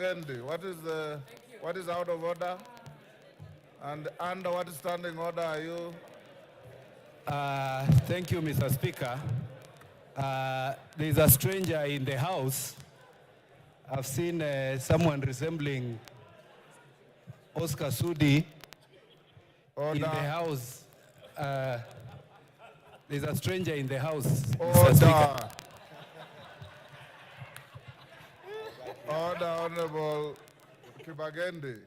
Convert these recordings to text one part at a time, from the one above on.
Kibagendi, what is out of order? And under what standing order are you? Thank you, Mr. Speaker. There's a stranger in the house. I've seen someone resembling Oscar Sudi in the house. There's a stranger in the house, Mr. Speaker. Order, Honorable Kibagendi.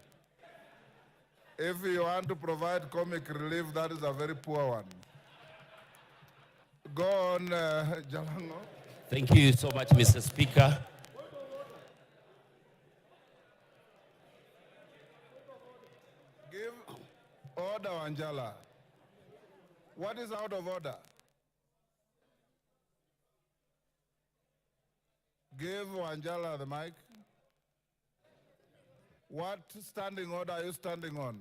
If you want to provide comic relief, that is a very poor one. Go on, Jalango. Thank you so much, Mr. Speaker. Give order, Wanjala. What is out of order? Give Wanjala the mic. What standing order are you standing on?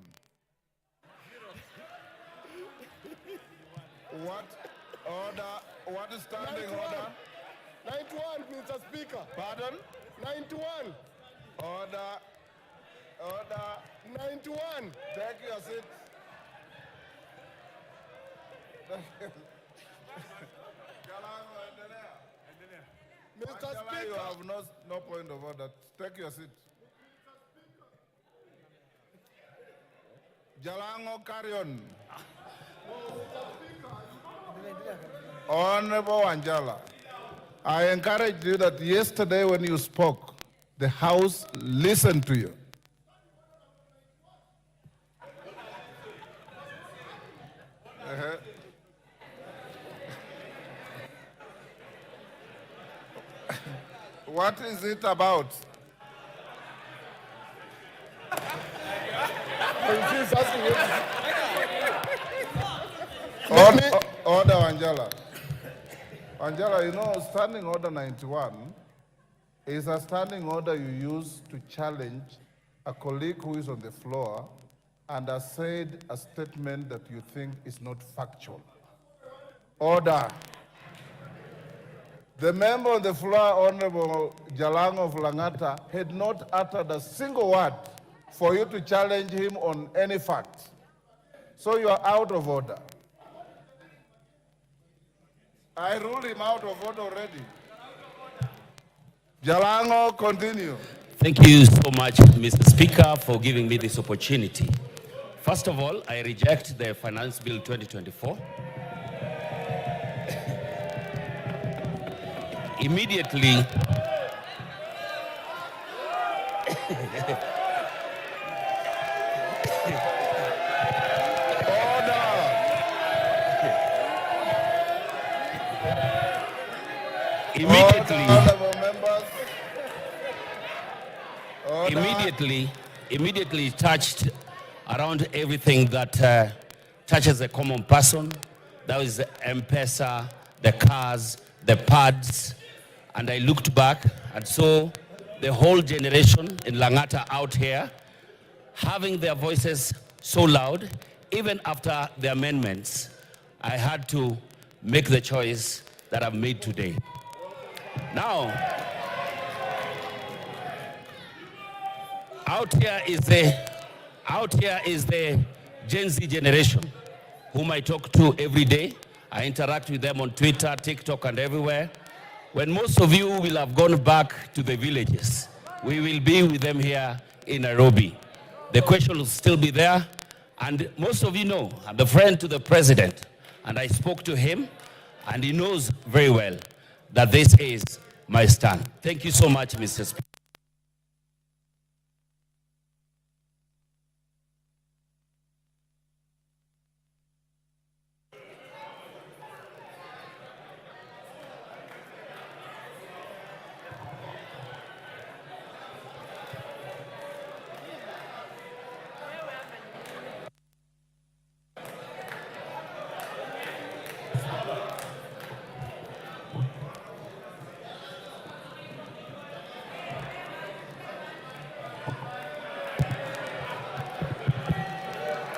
What order? What is standing 91. order? 91, Mr. Speaker. Pardon? 91. Order. Order. 91. Take your seat. Mr. Wanjala, Speaker. you have no point of order. Take your seat. Jalango, carry on. Honorable Wanjala, I encourage you that yesterday when you spoke, the House listened to you. What is it about? Order, Wanjala. Wanjala, you know, standing order 91 is a standing order you use to challenge a colleague who is on the floor and has said a statement that you think is not factual. Order. The member on the floor, Honorable Jalango of Langata, had not uttered a single word for you to challenge him on any fact. So you are out of order. I ruled him out of order already. Jalango, continue. Thank you so much, Mr. Speaker, for giving me this opportunity. First of all, I reject the Finance Bill 2024. Immediately, immediately touched around everything that touches a common person. That was the M-Pesa, the cars, the pads. And I looked back and saw the whole generation in Langata out here having their voices so loud. Even after the amendments, I had to make the choice that I've made today. Now, out here is the Gen Z generation, whom I talk to every day. I interact with them on Twitter, TikTok, and everywhere. When most of you will have gone back to the villages, we will be with them here in Nairobi. The question will still be there. And most of you know, I'm the friend to the president. And I spoke to him, and he knows very well that this is my stand. Thank you so much, Mr. Speaker.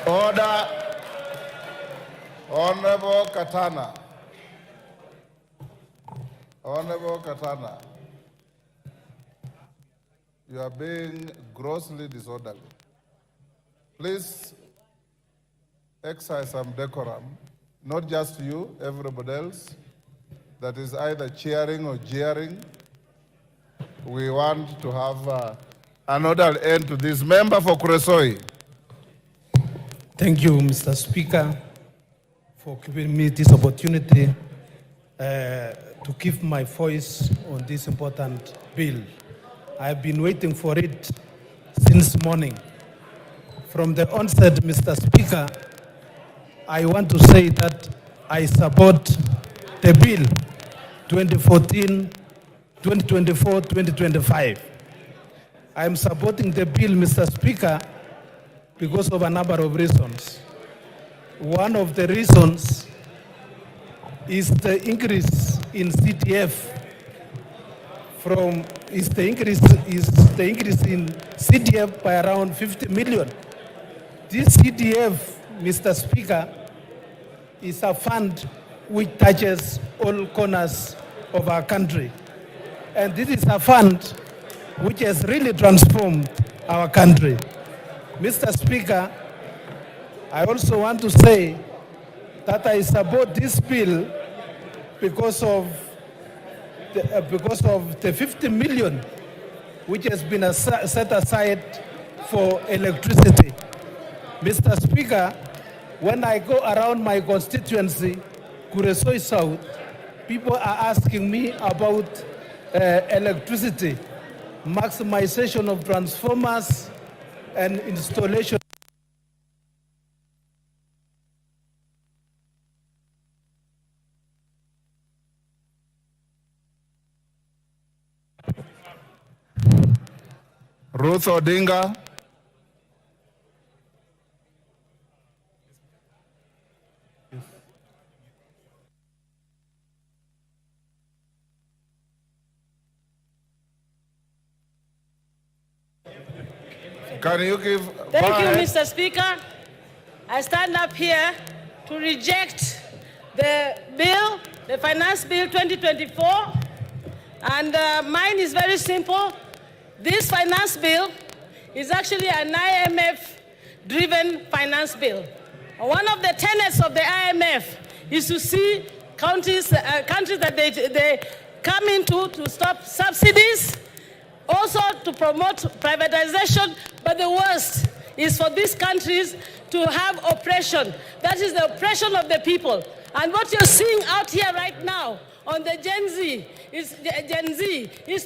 Order. Honorable Katana. Honorable Katana. You are being grossly disorderly. Please exercise some decorum, not just you, everybody else that is either cheering or jeering. We want to have an orderly end to this. Member for Kuresoi. Thank you, Mr. Speaker, for giving me this opportunity to give my voice on this important bill. I've been waiting for it since morning. From the onset, Mr. Speaker, I want to say that I support the bill 2014, 2024, 2025. I am supporting the bill, Mr. Speaker, because of a number of reasons. One of the reasons is the increase in CTF is the increase in CTF by around 50 million. This CTF, Mr. Speaker, is a fund which touches all corners of our country. And this is a fund which has really transformed our country. Mr. Speaker, I also want to say that I support this bill because of the 50 million which has been set aside for electricity. Mr. Speaker, when I go around my constituency, Kuresoi South, people are asking me about electricity, maximization of transformers, and installation. Ruth Odinga. Can you give... Thank you, Mr. Speaker. I stand up here to reject the bill, the Finance Bill 2024. And mine is very simple. This finance bill is actually an IMF-driven finance bill. One of the tenets of the IMF is to see countries that they come into to stop subsidies, also to promote privatization, but the worst is for these countries to have oppression. That is the oppression of the people. And what you're seeing out here right now on the Gen Z is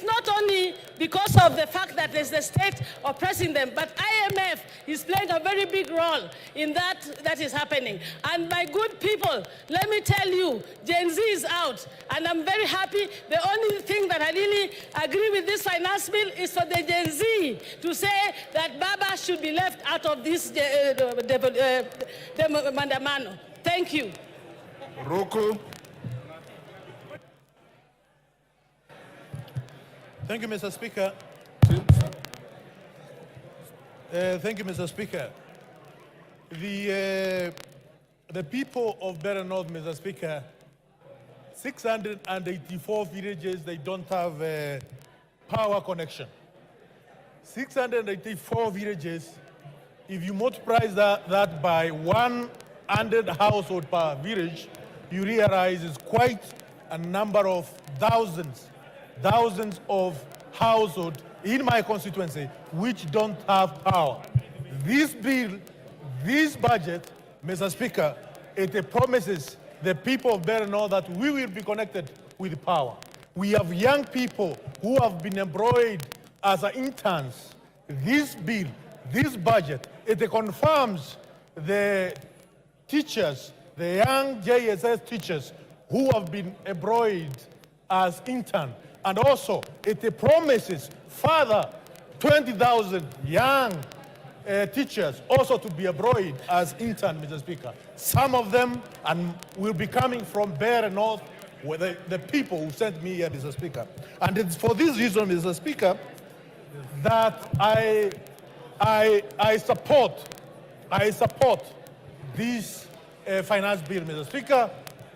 not only because of the fact that there's the state oppressing them, but IMF is playing a very big role in that is happening. And my good people, let me tell you, Gen Z is out, and I'm very happy. The only thing that I really agree with this finance bill is for the Gen Z to say that Baba should be left out of this mandamano. Thank you. Ruku. Thank you, Mr. Speaker. Thank you, Mr. Speaker. The people of Beira North, Mr. Speaker, 684 villages, they don't have a power connection. 684 villages, if you multiply that by 100 households per village, you realize it's quite a number of thousands of households in my constituency which don't have power. This bill, this budget, Mr. Speaker, it promises the people of Beira North that we will be connected with power. We have young people who have been employed as interns. This bill, this budget, it confirms the teachers, the young JSS teachers who have been employed as interns. And also, it promises further 20,000 young teachers also to be employed as interns, Mr. Speaker. Some of them will be coming from Beira North, where the people who sent me here, Mr. Speaker. And it's for this reason, Mr. Speaker, that I support this finance bill, Mr. Speaker,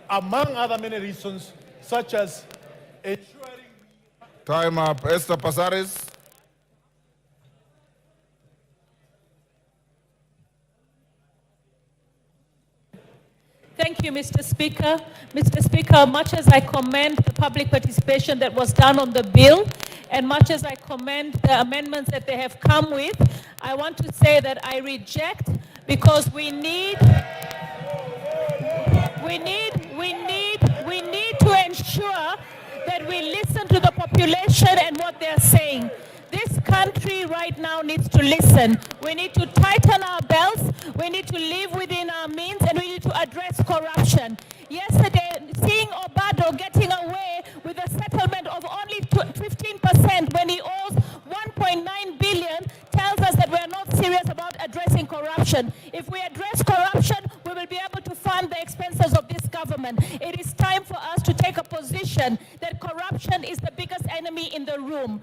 among other many reasons, such as ensuring... Time up. Esther Passaris. Thank you, Mr. Speaker. Mr. Speaker, much as I commend the public participation that was done on the bill, and much as I commend the amendments that they have come with, I want to say that I reject, because we need to ensure that we listen to the population and what they're saying. This country right now needs to listen. We need to tighten our belts, we need to live within our means, and we need to address corruption. Yesterday, seeing Obado getting away with a settlement of only 15% when he owes 1.9 billion tells us that we are not serious about addressing corruption. If we address corruption, we will be able to fund the expenses of this government. It is time for us to take a position that corruption is the biggest enemy in the room.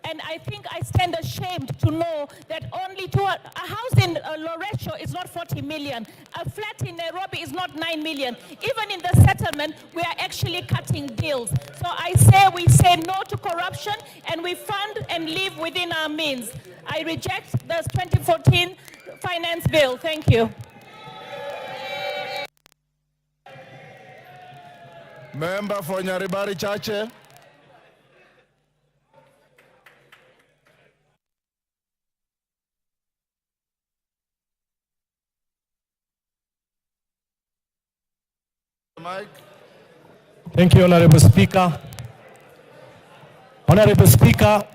And I think I stand ashamed to know that only a house in Loresho is not 40 million. A flat in Nairobi is not 9 million. Even in the settlement, we are actually cutting deals. So we say no to corruption, and we fund and live within our means. I reject the 2014 finance bill. Thank you. Member for Nyaribari Chache. Mike. Thank you, Honorable Speaker. Honorable Speaker,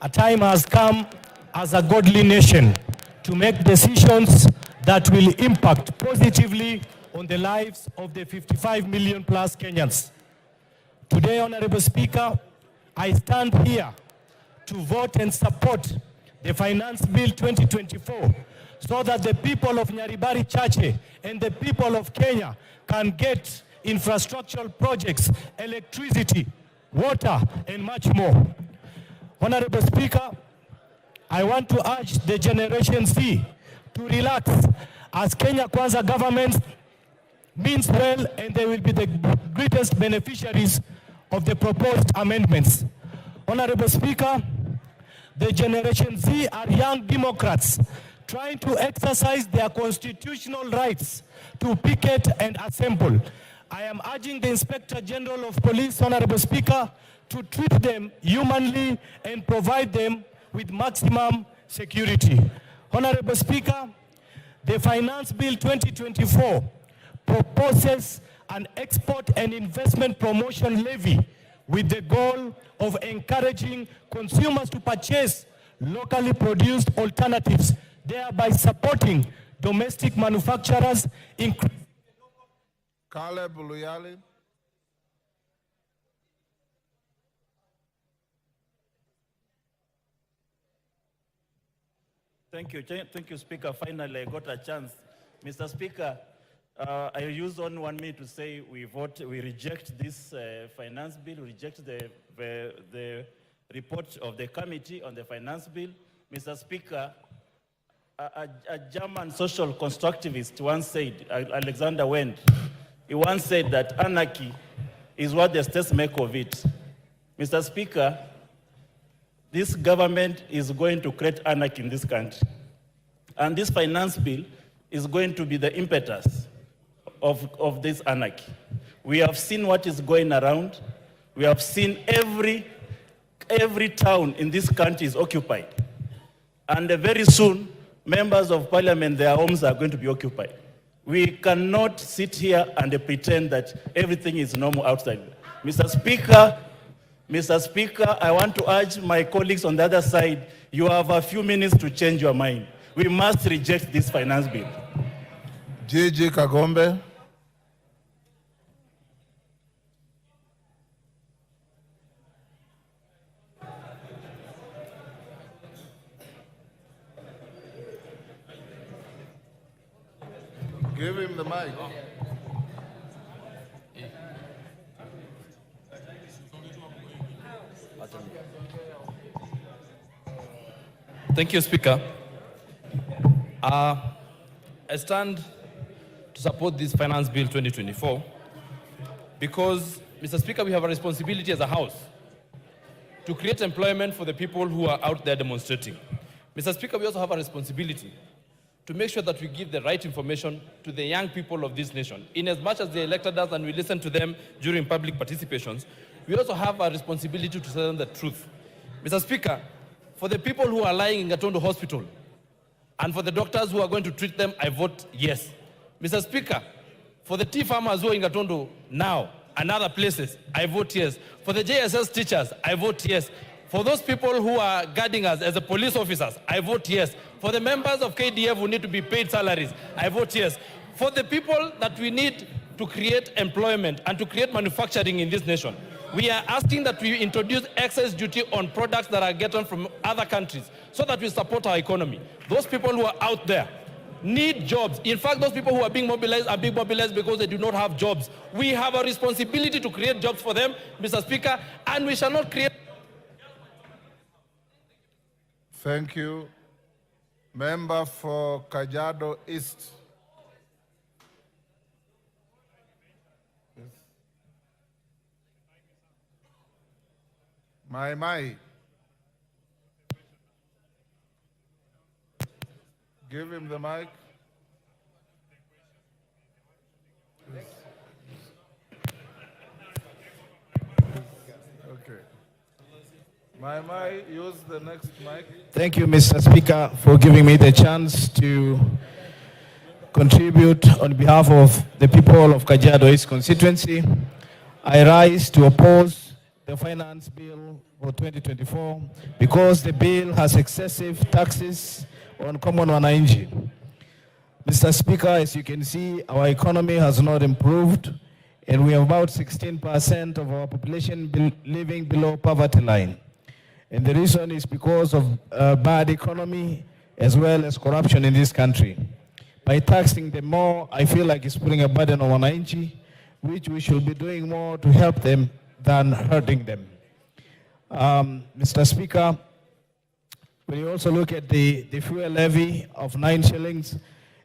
a time has come as a godly nation to make decisions that will impact positively on the lives of the 55 million plus Kenyans. Today, Honorable Speaker, I stand here to vote and support the Finance Bill 2024 so that the people of Nyaribari Chache and the people of Kenya can get infrastructural projects, electricity, water, and much more. Honorable Speaker, I want to urge the Generation Z to relax, as Kenya Kwanza government means well, and they will be the greatest beneficiaries of the proposed amendments. Honorable Speaker, the Generation Z are young Democrats trying to exercise their constitutional rights to picket and assemble. I am urging the Inspector General of Police, Honorable Speaker, to treat them humanly and provide them with maximum security. Honorable Speaker, the Finance Bill 2024 proposes an export and investment promotion levy with the goal of encouraging consumers to purchase locally produced alternatives, thereby supporting domestic manufacturers. Caleb Luyali. Thank you, Speaker. Finally, I got a chance. Mr. Speaker, I use only 1 minute to say we reject this finance bill, we reject the report of the committee on the finance bill. Mr. Speaker, a German social constructivist once said, Alexander Wendt, he once said that anarchy is what the states make of it. Mr. Speaker, this government is going to create anarchy in this country. And this finance bill is going to be the impetus of this anarchy. We have seen what is going around. We have seen every town in this country is occupied. And very soon, members of parliament, their homes are going to be occupied. We cannot sit here and pretend that everything is normal outside. Mr. Speaker, I want to urge my colleagues on the other side, you have a few minutes to change your mind. We must reject this finance bill. Gigi Kagombe. Give him the mic. Thank you, Speaker. I stand to support this Finance Bill 2024 because, Mr. Speaker, we have a responsibility as a House to create employment for the people who are out there demonstrating. Mr. Speaker, we also have a responsibility to make sure that we give the right information to the young people of this nation. In as much as they elected us and we listen to them during public participations, we also have a responsibility to tell them the truth. Mr. Speaker, for the people who are lying in Gatondo Hospital and for the doctors who are going to treat them, I vote yes. Mr. Speaker, for the tea farmers who are in Gatondo now and other places, I vote yes. For the JSS teachers, I vote yes. For those people who are guarding us as the police officers, I vote yes. For the members of KDF who need to be paid salaries, I vote yes. For the people that we need to create employment and to create manufacturing in this nation, we are asking that we introduce excess duty on products that are gotten from other countries so that we support our economy. Those people who are out there need jobs. In fact, those people who are being mobilized because they do not have jobs. We have a responsibility to create jobs for them, Mr. Speaker, and we shall not create... Thank you. Member for Kajiado East. My. Give him the mic. Okay. My, use the next mic. Thank you, Mr. Speaker, for giving me the chance to contribute on behalf of the people of Kajiado East constituency. I rise to oppose the finance bill for 2024 because the bill has excessive taxes on common wananchi. Mr. Speaker, as you can see, our economy has not improved, and we have about 16% of our population living below poverty line. And the reason is because of bad economy as well as corruption in this country. By taxing them more, I feel like it's putting a burden on wananchi, which we should be doing more to help them than hurting them. Mr. Speaker, when you also look at the fuel levy of 9 shillings,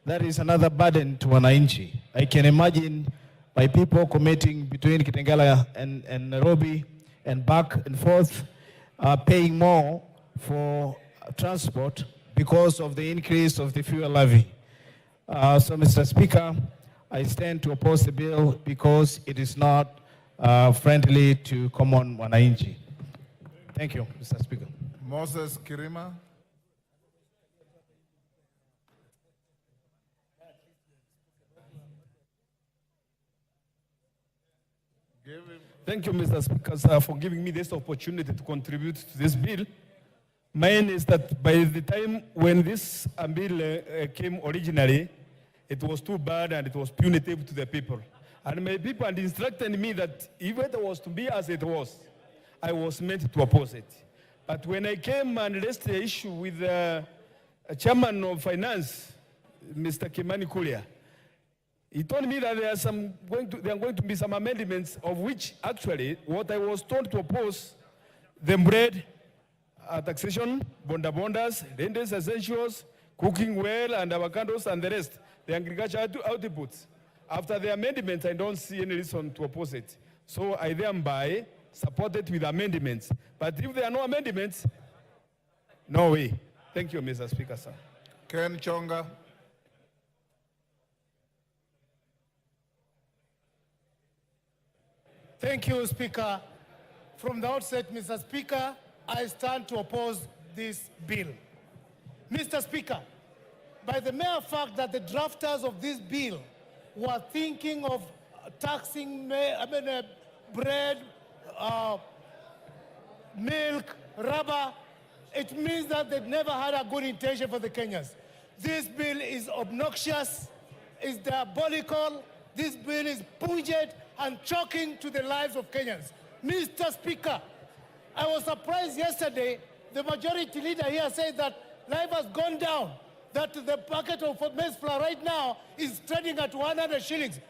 that is another burden to wananchi. I can imagine my people commuting between Kitengela and Nairobi and back and forth, paying more for transport because of the increase of the fuel levy. So, Mr. Speaker, I stand to oppose the bill because it is not friendly to common wananchi. Thank you, Mr. Speaker. Moses Kirima. Thank you, Mr. Speaker, sir, for giving me this opportunity to contribute to this bill. Mine is that by the time when this bill came originally, it was too bad and it was punitive to the people. And my people had instructed me that if it was to be as it was, I was meant to oppose it. But when I came and raised the issue with the chairman of finance, Mr. Kimani Kulia, he told me that there are going to be some amendments, of which actually what I was told to oppose, the bread, taxation, bondas, rentals, essentials, cooking well, and avocados, and the rest, the agricultural outputs. After the amendments, I don't see any reason to oppose it. So I thereby support it with amendments. But if there are no amendments, no way. Thank you, Mr. Speaker, sir. Ken Chonga. Thank you, Speaker. From the outset, Mr. Speaker, I stand to oppose this bill. Mr. Speaker, by the mere fact that the drafters of this bill were thinking of taxing bread, milk, rubber, it means that they've never had a good intention for the Kenyans. This bill is obnoxious, is diabolical, this bill is pungent and shocking to the lives of Kenyans. Mr. Speaker, I was surprised yesterday, the majority leader here said that life has gone down, that the packet of maize flour right now is trading at 100 shillings.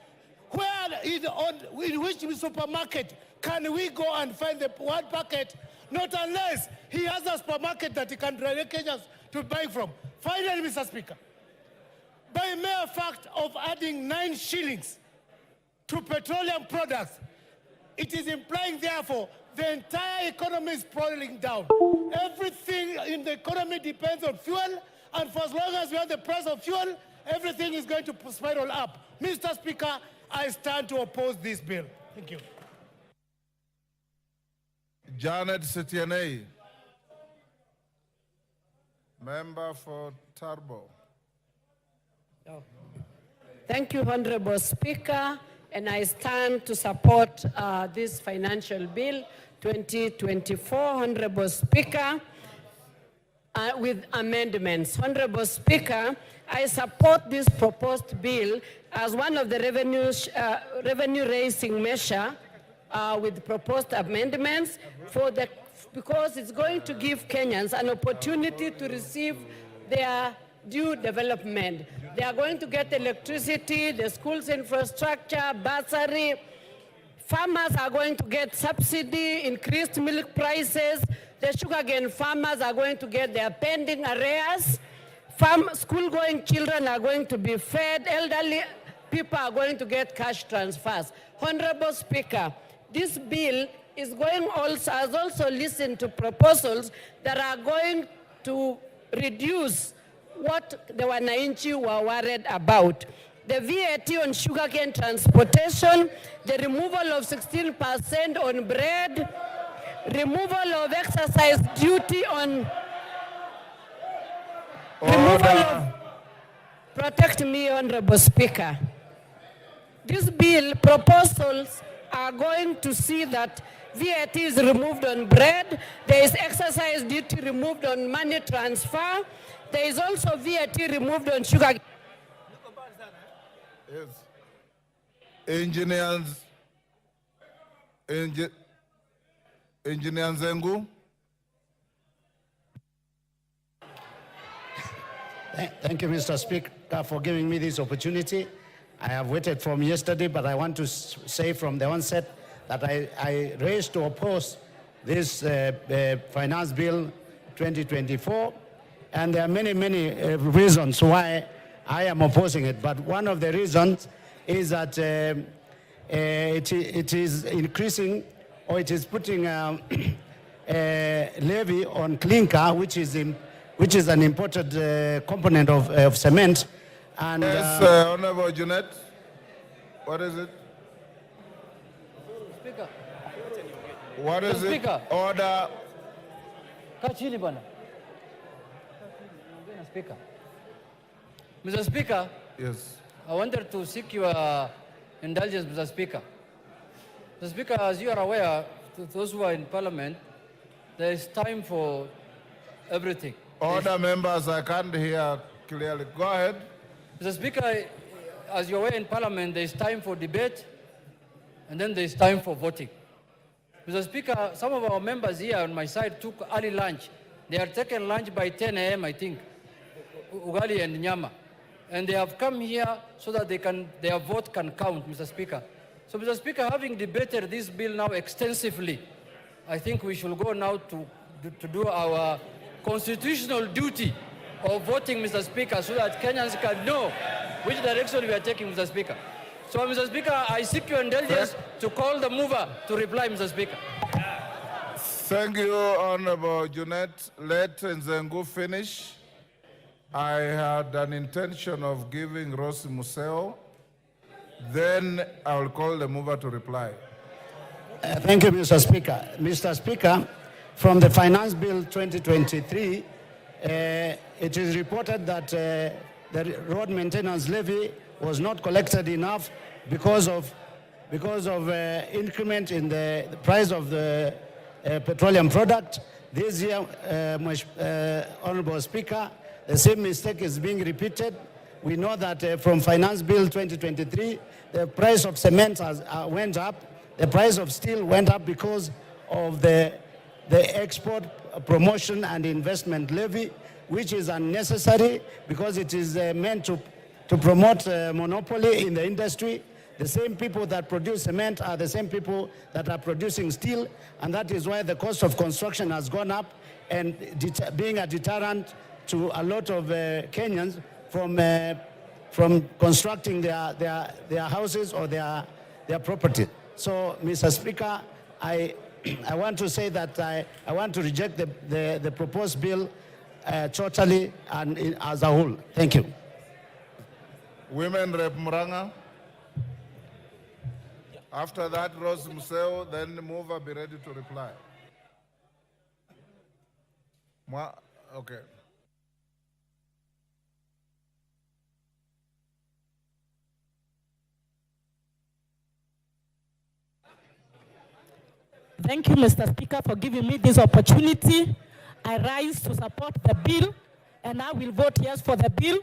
In which supermarket can we go and find the one packet? Not unless he has a supermarket that he can direct Kenyans to buy from. Finally, Mr. Speaker, by mere fact of adding 9 shillings to petroleum products, it is implying, therefore, the entire economy is falling down. Everything in the economy depends on fuel, And for as long as we have the price of fuel, everything is going to spiral up. Mr. Speaker, I stand to oppose this bill. Thank you. Janet Setienei, member for Turbo. Thank you, Honorable Speaker, and I stand to support this financial bill 2024, Honorable Speaker, with amendments. Honorable Speaker, I support this proposed bill as one of the revenue-raising measure with proposed amendments because it's going to give Kenyans an opportunity to receive their due development. They are going to get electricity, the schools infrastructure, bursary. Farmers are going to get subsidy, increased milk prices. The sugarcane farmers are going to get their pending arrears. School-going children are going to be fed. Elderly people are going to get cash transfers. Honorable Speaker, this bill is has also listened to proposals that are going to reduce what the Wananchi were worried about. The VAT on sugarcane transportation, the removal of 16% on bread, removal of exercise duty on... Protect me, Honorable Speaker. This bill proposals are going to see that VAT is removed on bread, there is exercise duty removed on money transfer, there is also VAT removed on sugar. Yes. Engineer Nzengu. Thank you, Mr. Speaker, for giving me this opportunity. I have waited from yesterday, but I want to say from the onset that I raised to oppose this Finance Bill 2024. And there are many, many reasons why I am opposing it. But one of the reasons is that it is increasing, or it is putting a levy on clinker, which is an imported component of cement. And yes, Honorable Junet, what is it? Speaker. What is it? Speaker. Order. Kachini bana. Speaker. Mr. Speaker. Yes. I wanted to seek your indulgence, Mr. Speaker. Mr. Speaker, as you are aware, to those who are in Parliament, there is time for everything. Order, members, I can't hear clearly. Go ahead. Mr. Speaker, as you're aware in Parliament, there is time for debate, and then there is time for voting. Mr. Speaker, some of our members here on my side took early lunch. They are taking lunch by 10 a.m., I think, ugali and nyama. And they have come here so that their vote can count, Mr. Speaker. So, Mr. Speaker, having debated this bill now extensively, I think we should go now to do our constitutional duty of voting, Mr. Speaker, so that Kenyans can know which direction we are taking, Mr. Speaker. So, Mr. Speaker, I seek your indulgence to call the mover to reply, Mr. Speaker. Thank you, Honorable Junet. Let Nzengu finish. I had an intention of giving Rosi Museo. Then I will call the mover to reply. Thank you, Mr. Speaker. Mr. Speaker, from the Finance Bill 2023, it is reported that the road maintenance levy was not collected enough because of increment in the price of the petroleum product. This year, Honorable Speaker, the same mistake is being repeated. We know that from Finance Bill 2023, the price of cement went up. The price of steel went up because of the export promotion and investment levy, which is unnecessary because it is meant to promote monopoly in the industry. The same people that produce cement are the same people that are producing steel, and that is why the cost of construction has gone up and being a deterrent to a lot of Kenyans from constructing their houses or their property. So, Mr. Speaker, I want to say that I want to reject the proposed bill totally and as a whole. Thank you. Women Rep Muranga. After that, Rose Museo, then Mover be ready to reply. Okay. Thank you, Mr. Speaker, for giving me this opportunity. I rise to support the bill, and I will vote yes for the bill.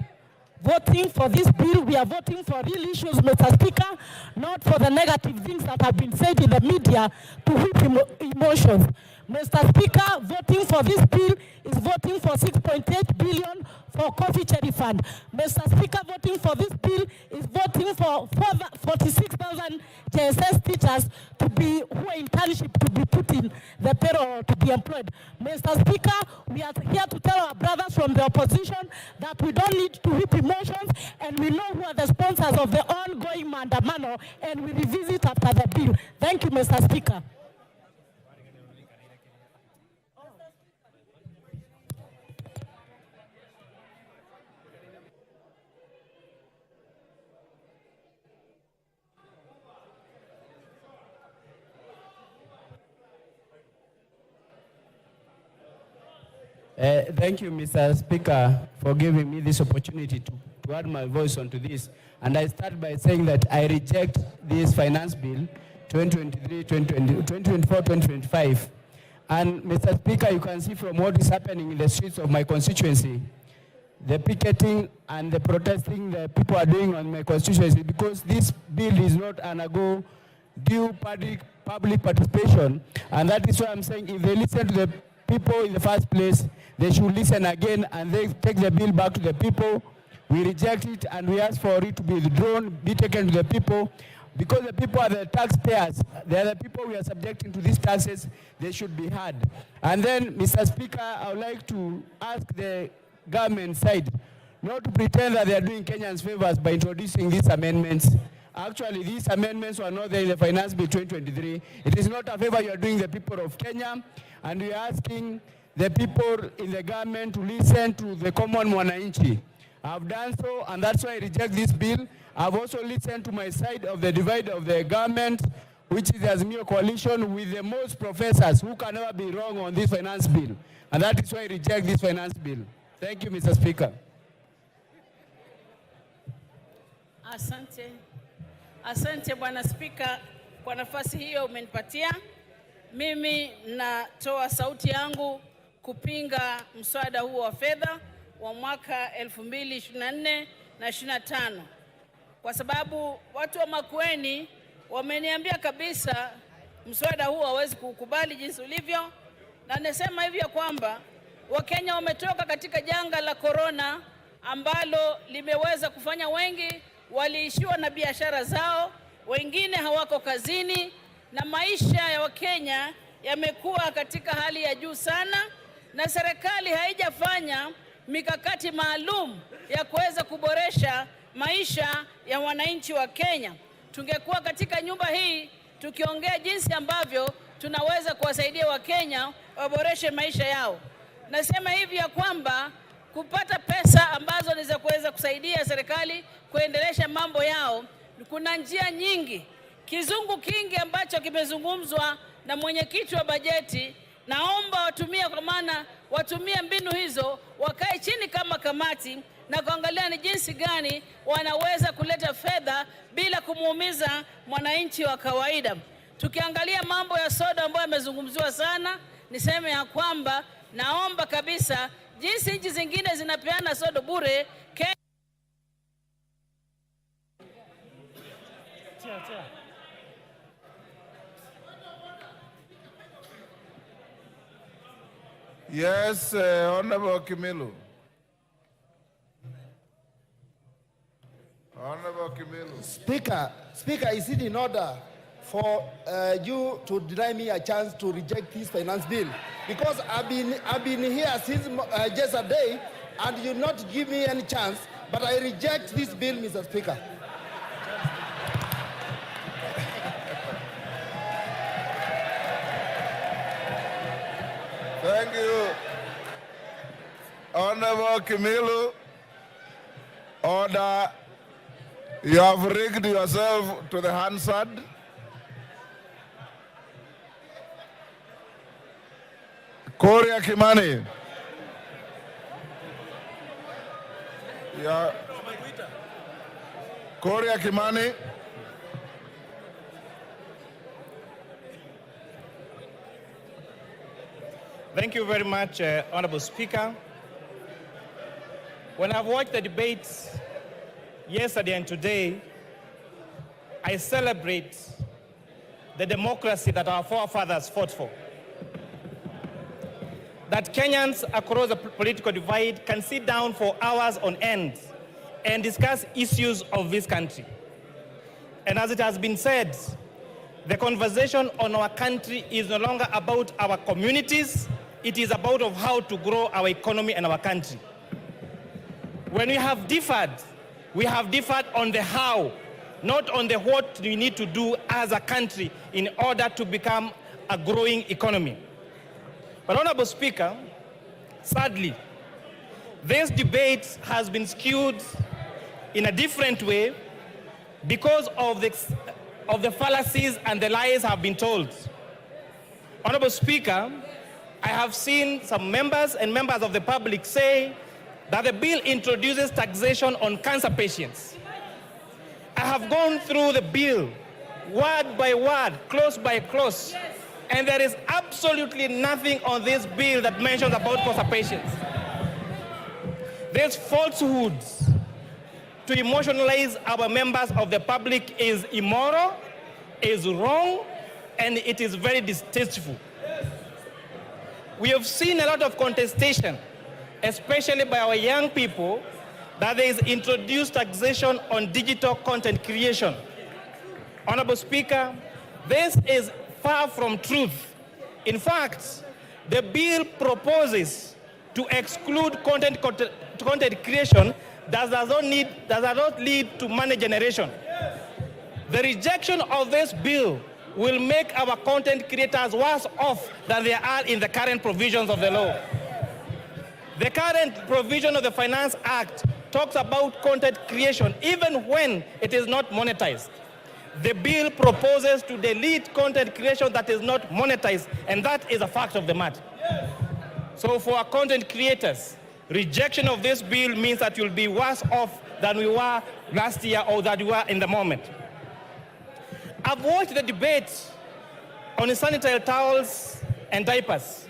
Voting for this bill, we are voting for real issues, Mr. Speaker, not for the negative things that have been said in the media to whip emotions. Mr. Speaker, voting for this bill is voting for 6.8 billion for coffee cherry fund. Mr. Speaker, voting for this bill is voting for 46,000 JSS teachers to be, who are internship, to be put in the payroll, to be employed. Mr. Speaker, we are here to tell our brothers from the opposition that we don't need to whip emotions, and we know who are the sponsors of the ongoing mandamano, and we revisit after the bill. Thank you, Mr. Speaker. Thank you, Mr. Speaker, for giving me this opportunity to add my voice onto this. And I start by saying that I reject this finance bill 2024-2025. And Mr. Speaker, you can see from what is happening in the streets of my constituency, the picketing and the protesting the people are doing on my constituency, because this bill is not undergo due public participation. And that is why I'm saying if they listen to the people in the first place, they should listen again and they take the bill back to the people. We reject it and we ask for it to be withdrawn, be taken to the people, because the people are the taxpayers. They are the people we are subjecting to these taxes. They should be heard. And then, Mr. Speaker, I would like to ask the government side not to pretend that they are doing Kenyans favors by introducing these amendments. Actually, these amendments were not there in the Finance Bill 2023. It is not a favor you are doing the people of Kenya, and we are asking the people in the government to listen to the common mwananchi. I've done so, and that's why I reject this bill. I've also listened to my side of the divide of the government, which is the Azimio coalition, with the most professors who can never be wrong on this finance bill. And that is why I reject this finance bill. Thank you, Mr. Speaker. Asante. Asante Bwana Spika kwa nafasi hiyo umenipatia. Mimi natoa sauti yangu kupinga mswada huo wa fedha wa mwaka 2024 na 25. Kwa sababu watu wa Makueni wameniambia kabisa mswada huo hawezi kukubali jinsi ulivyo, na nasema hivyo kwamba Wakenya wametoka katika janga la corona ambalo limeweza kufanya wengi waliishiwa na biashara zao, wengine hawako kazini, na maisha ya Wakenya yamekuwa katika hali ya juu sana, na serikali haijafanya mikakati maalum ya kuweza kuboresha maisha ya wananchi wa Kenya. Tungekuwa katika nyumba hii tukiongea jinsi ambavyo tunaweza kuwasaidia Wakenya waboreshe maisha yao. Nasema hivi ya kwamba kupata pesa ambazo ni za kuweza kusaidia serikali kuendelesha mambo yao, kuna njia nyingi. Kizungu kingi ambacho kimezungumzwa na mwenyekiti wa bajeti, naomba watumie, kwa maana watumie mbinu hizo, wakae chini kama kamati na kuangalia ni jinsi gani wanaweza kuleta fedha bila kumuumiza mwananchi wa kawaida. Tukiangalia mambo ya soda ambayo yamezungumziwa sana, niseme ya kwamba naomba kabisa jinsi nchi zingine zinapeana soda bure, Yes, Honorable Kimilu. Honorable Kimilu. Speaker, is it in order for you to deny me a chance to reject this finance bill? Because I've been here since just a day, and you not give me any chance, but I reject this bill, Mr. Speaker. Thank you. Honorable Kimilu, order. You have rigged yourself to the Hansard. Korea Kimani. Yeah. Korea Kimani. Thank you very much, Honorable Speaker. When I've watched the debates yesterday and today, I celebrate the democracy that our forefathers fought for. That Kenyans across the political divide can sit down for hours on end and discuss issues of this country. And as it has been said, the conversation on our country is no longer about our communities, it is about of how to grow our economy and our country. When we have differed on the how, not on the what we need to do as a country in order to become a growing economy. But Honorable Speaker, sadly, this debate has been skewed in a different way because of the fallacies and the lies have been told. Honorable Speaker, I have seen some members and members of the public say that the bill introduces taxation on cancer patients. I have gone through the bill word by word, clause by clause, and there is absolutely nothing on this bill that mentions about cancer patients. These falsehoods to emotionalize our members of the public is immoral, is wrong, and it is very distasteful. We have seen a lot of contestation, especially by our young people, that there is introduced taxation on digital content creation. Honorable Speaker, this is far from truth. In fact, the bill proposes to exclude content creation that does not lead to money generation. The rejection of this bill will make our content creators worse off than they are in the current provisions of the law. The current provision of the Finance Act talks about content creation even when it is not monetized. The bill proposes to delete content creation that is not monetized, and that is a fact of the matter. So for our content creators, rejection of this bill means that you'll be worse off than we were last year or that we were in the moment. I've watched the debate on sanitary towels and diapers.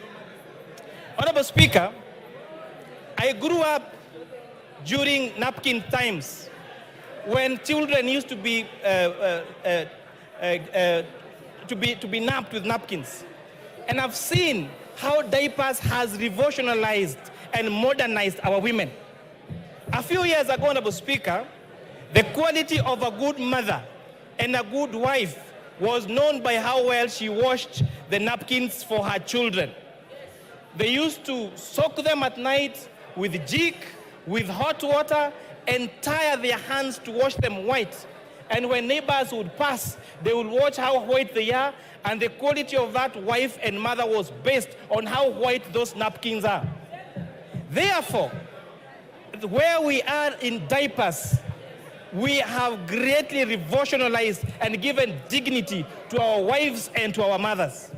Honorable Speaker, I grew up during napkin times when children used to be napped with napkins. And I've seen how diapers has revolutionized and modernized our women. A few years ago, Honorable Speaker, the quality of a good mother and a good wife was known by how well she washed the napkins for her children. They used to soak them at night with jik, with hot water, and tie their hands to wash them white. And when neighbors would pass, they would watch how white they are, and the quality of that wife and mother was based on how white those napkins are. Therefore, where we are in diapers, we have greatly revolutionized and given dignity to our wives and to our mothers.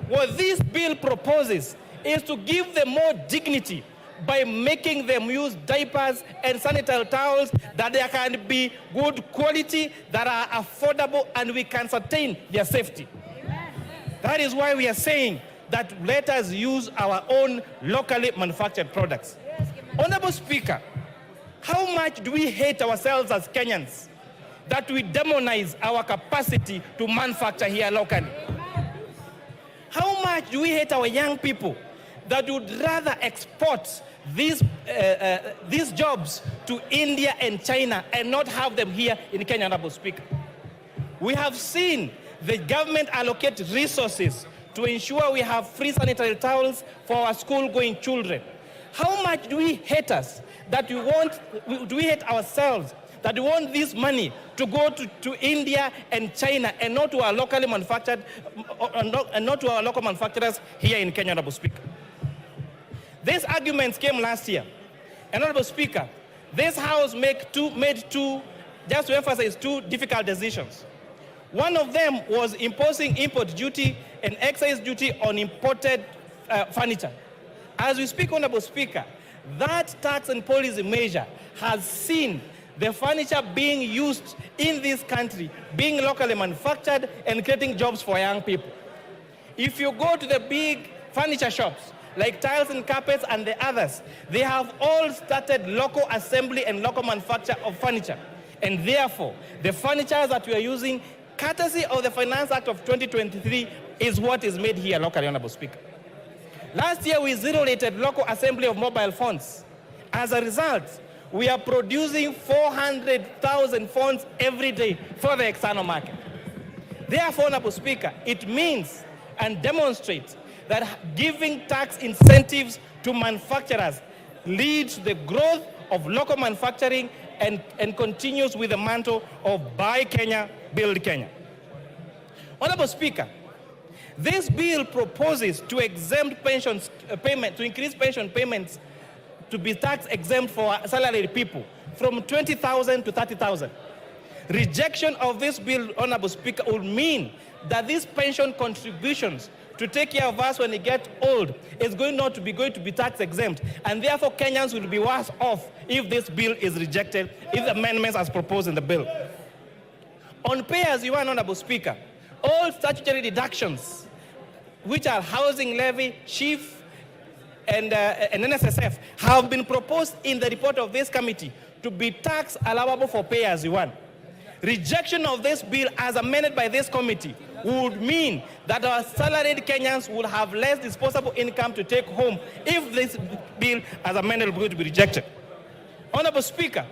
What this bill proposes is to give them more dignity by making them use diapers and sanitary towels that they can be good quality, that are affordable, and we can sustain their safety. That is why we are saying that let us use our own locally manufactured products. Honorable Speaker, how much do we hate ourselves as Kenyans that we demonize our capacity to manufacture here locally? How much do we hate our young people that would rather export these jobs to India and China and not have them here in Kenya, Honorable Speaker? We have seen the government allocate resources to ensure we have free sanitary towels for our school-going children. How much do we hate us that do we hate ourselves that we want this money to go to India and China and not to our locally manufactured, and not to our local manufacturers here in Kenya, Honorable Speaker? These arguments came last year. And Honorable Speaker, this House made two, just to emphasize, two difficult decisions. One of them was imposing import duty and excise duty on imported furniture. As we speak, Honorable Speaker, that tax and policy measure has seen the furniture being used in this country, being locally manufactured and creating jobs for young people. If you go to the big furniture shops, like tiles and carpets and the others, they have all started local assembly and local manufacture of furniture. And therefore, the furniture that we are using, courtesy of the Finance Act of 2023, is what is made here locally, Honorable Speaker. Last year, we zero-rated local assembly of mobile phones. As a result, we are producing 400,000 phones every day for the external market. Therefore, Honorable Speaker, it means and demonstrates that giving tax incentives to manufacturers leads to the growth of local manufacturing and continues with the mantle of Buy Kenya, Build Kenya. Honorable Speaker, this bill proposes to exempt pensions payment, to increase pension payments to be tax exempt for salaried people from 20,000 to 30,000. Rejection of this bill, Honorable Speaker, would mean that these pension contributions to take care of us when we get old is going to be tax exempt, and therefore Kenyans will be worse off if this bill is rejected, if the amendments as proposed in the bill. On pay as you earn, Honorable Speaker, all statutory deductions, which are housing levy, SHIF, and NSSF, have been proposed in the report of this committee to be tax allowable for pay as you earn. Rejection of this bill as amended by this committee would mean that our salaried Kenyans would have less disposable income to take home if this bill as amended is going to be rejected. Honorable Speaker,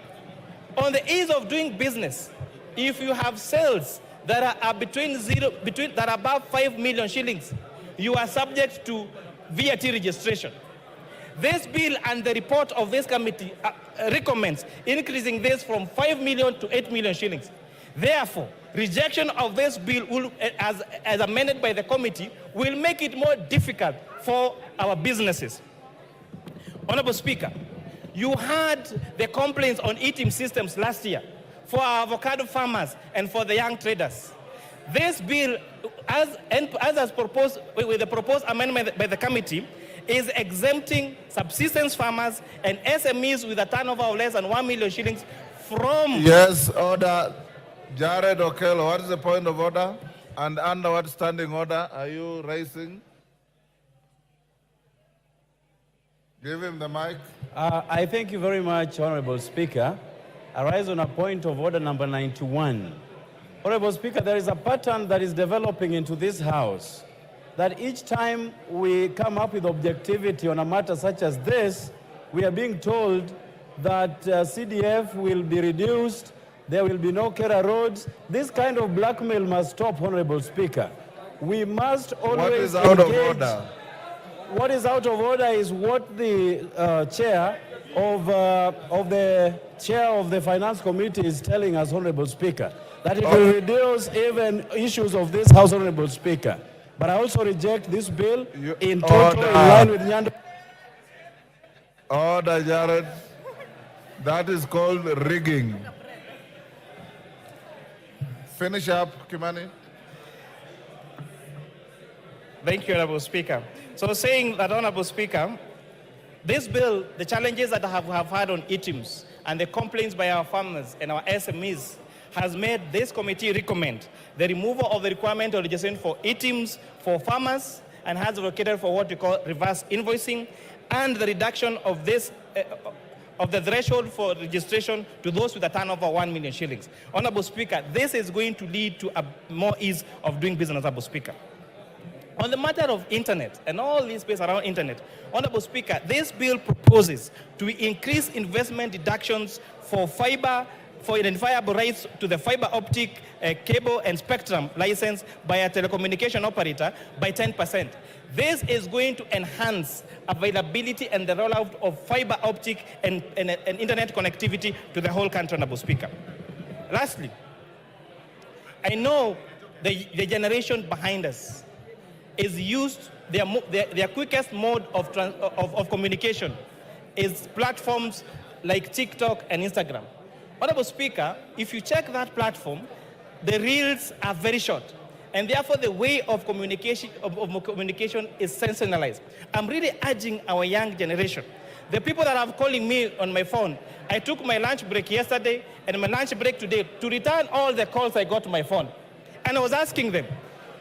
on the ease of doing business, if you have sales that are that are above 5 million shillings, you are subject to VAT registration. This bill and the report of this committee recommends increasing this from 5 million to 8 million shillings. Therefore, rejection of this bill will, as amended by the committee, will make it more difficult for our businesses. Honorable Speaker, you heard the complaints on eating systems last year for our avocado farmers and for the young traders. This bill, as proposed with the proposed amendment by the committee, is exempting subsistence farmers and SMEs with a turnover of less than 1 million shillings from... Yes, order. Jared Okello, what is the point of order? And under what standing order are you raising? Give him the mic. I thank you very much, Honorable Speaker. I rise on a point of order number 91. Honorable Speaker, there is a pattern that is developing into this House that each time we come up with objectivity on a matter such as this, we are being told that CDF will be reduced, there will be no Kera roads. This kind of blackmail must stop, Honorable Speaker. We must always What is out of order? What is out of order is what the chair of the Finance Committee is telling us, Honorable Speaker, that it will reduce even issues of this House, Honorable Speaker. But I also reject this bill in total in line with Nyando. Order, Jared. That is called rigging. Finish up, Kimani. Thank you, Honorable Speaker. So saying that, Honorable Speaker, this bill, the challenges that have had on ITIMs and the complaints by our farmers and our SMEs has made this committee recommend the removal of the requirement of registration for ITIMs for farmers and has advocated for what we call reverse invoicing and the reduction of this of the threshold for registration to those with a turnover of 1 million shillings. Honorable Speaker, this is going to lead to a more ease of doing business, Honorable Speaker. On the matter of internet and all this space around internet, Honorable Speaker, this bill proposes to increase investment deductions for fiber, for identifiable rights to the fiber optic cable and spectrum license by a telecommunication operator by 10%. This is going to enhance availability and the rollout of fiber optic and internet connectivity to the whole country, Honorable Speaker. Lastly, I know the generation behind us is used their quickest mode of communication is platforms like TikTok and Instagram. Honorable Speaker, if you check that platform, the reels are very short, and therefore the way of communication is sensationalized. I'm really urging our young generation, the people that are calling me on my phone, I took my lunch break yesterday and my lunch break today to return all the calls I got to my phone. And I was asking them,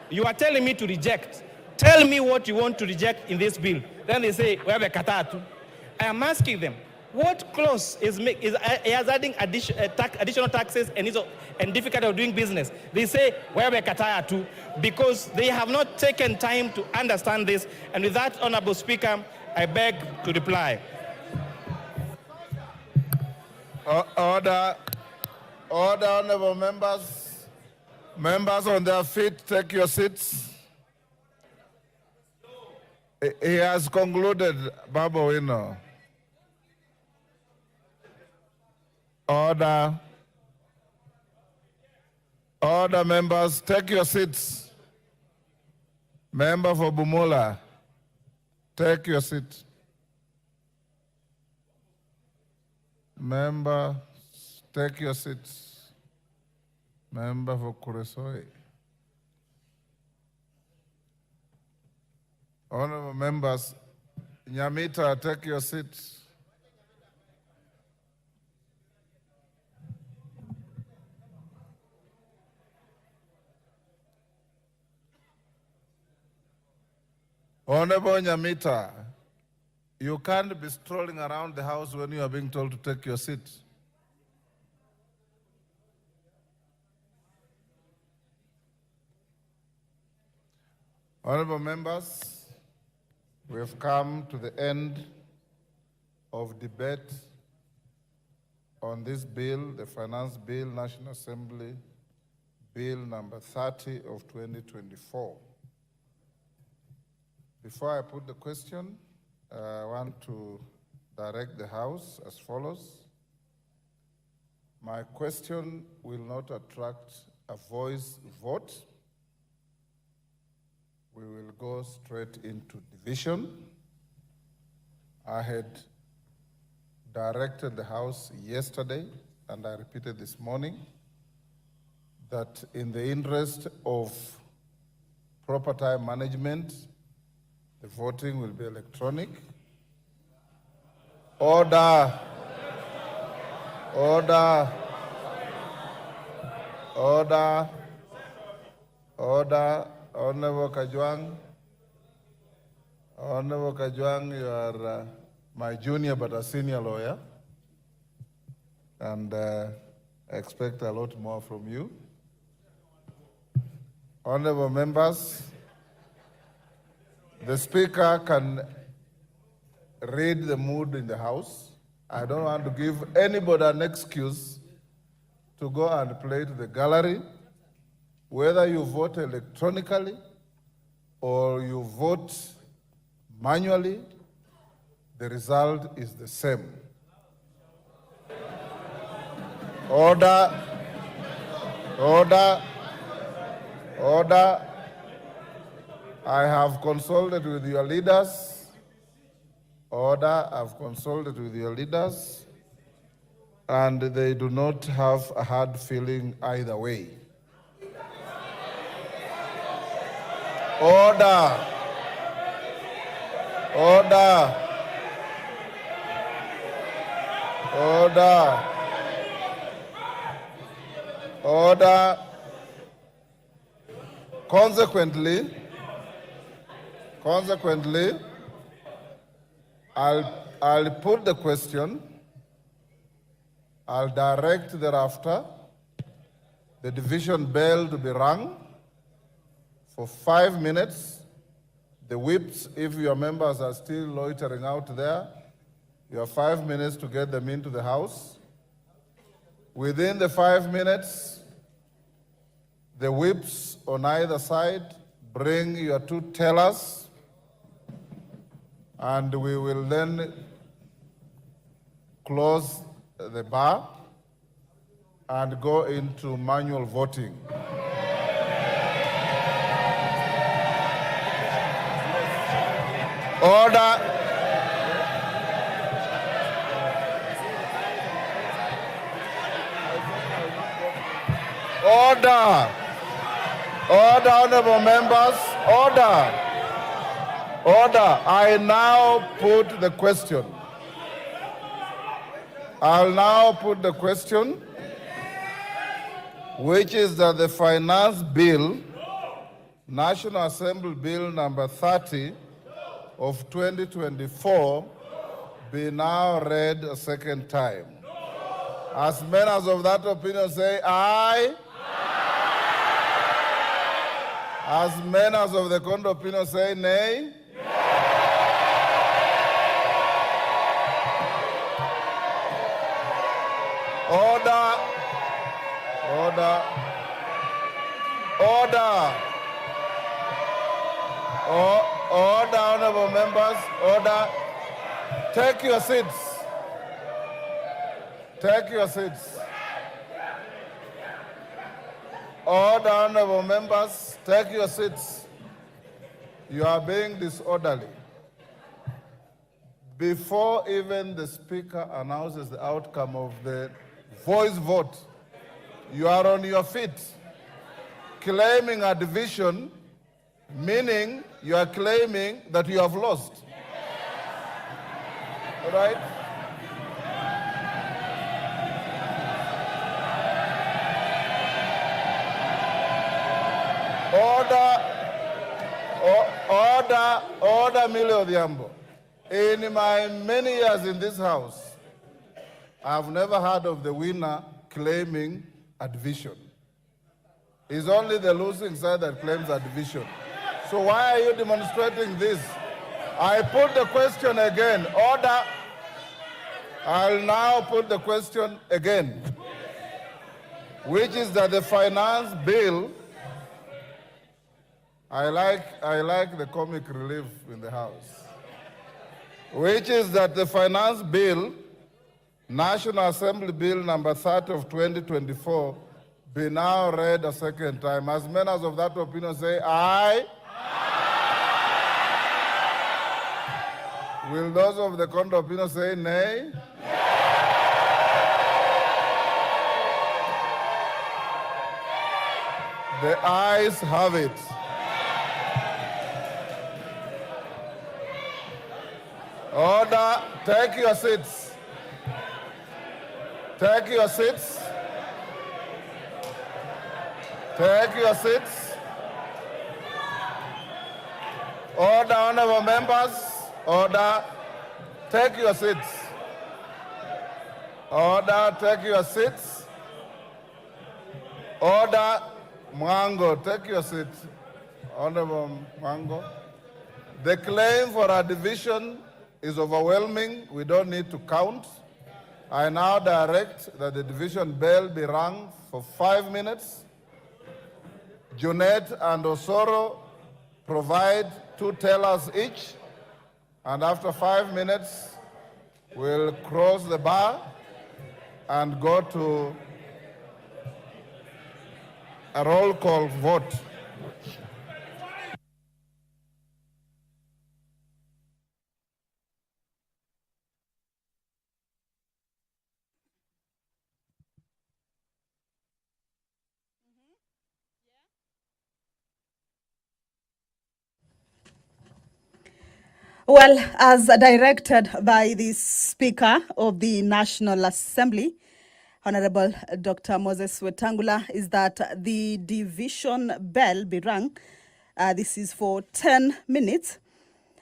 you are telling me to reject. Tell me what you want to reject in this bill. Then they say, we have a katatu. I am asking them, what clause is adding additional taxes and difficulty of doing business? They say, we have a katatu, because they have not taken time to understand this. And with that, Honorable Speaker, I beg to reply. Order, honorable members. Members on their feet, take your seats. He has concluded, Babu Wino. Order. Order, members, take your seats. Member for Bumula, take your seat. Member, take your seats. Member for Kuresoi. Honorable members, Nyamita, take your seat. Honorable Nyamita, you can't be strolling around the house when you are being told to take your seat. Honorable members, we have come to the end of debate on this bill, the Finance Bill, National Assembly, Bill number 30 of 2024. Before I put the question, I want to direct the House as follows. My question will not attract a voice vote. We will go straight into division. I had directed the House yesterday, and I repeated this morning, that in the interest of proper time management, the voting will be electronic. Order. Order. Order. Order. Honorable Kajwang. Honorable Kajwang, you are my junior but a senior lawyer, and I expect a lot more from you. Honorable members, the Speaker can read the mood in the House. I don't want to give anybody an excuse to go and play to the gallery. Whether you vote electronically or you vote manually, the result is the same. Order. Order. Order. I have consulted with your leaders. Order. I've consulted with your leaders, and they do not have a hard feeling either way. Order. Order. Order. Order. Consequently, I'll put the question. I'll direct thereafter the division bell to be rung for 5 minutes. The whips, if your members are still loitering out there, you have 5 minutes to get them into the House. Within the 5 minutes, the whips on either side, bring your two tellers, and we will then close the bar and go into manual voting. Order. Order. Order, honorable members. Order. Order. I now put the question. I'll now put the question, which is that the finance bill, National Assembly Bill number 30 of 2024, be now read a second time. As many as of that opinion say aye. As many as of the contrary opinion say nay. Order. Order. Order. Order, honorable members. Order. Take your seats. Take your seats. Order, honorable members. Take your seats. You are being disorderly. Before even the Speaker announces the outcome of the voice vote, you are on your feet, claiming a division, meaning you are claiming that you have lost. All right? Order, Millie Odhiambo. In my many years in this house, I've never heard of the winner claiming a division. It's only the losing side that claims a division. So why are you demonstrating this? I put the question again. Order. I'll now put the question again, which is that the finance bill, I like the comic relief in the house, which is that the finance bill, National Assembly Bill number 30 of 2024, be now read a second time. As many as of that opinion say aye. Will those of the contrary opinion say nay? The ayes have it. Order, take your seats. Take your seats. Take your seats. Order, honorable members. Order, take your seats. Order, take your seats. Order, Mwango, take your seat. Honorable Mwango. The claim for a division is overwhelming. We don't need to count. I now direct that the division bell be rung for 5 minutes. Junet and Osoro provide 2 tellers each, and after 5 minutes, we'll cross the bar and go to a roll call vote. Well, as directed by the Speaker of the National Assembly, Honorable Dr. Moses Wetangula, is that the division bell be rung. This is for 10 minutes.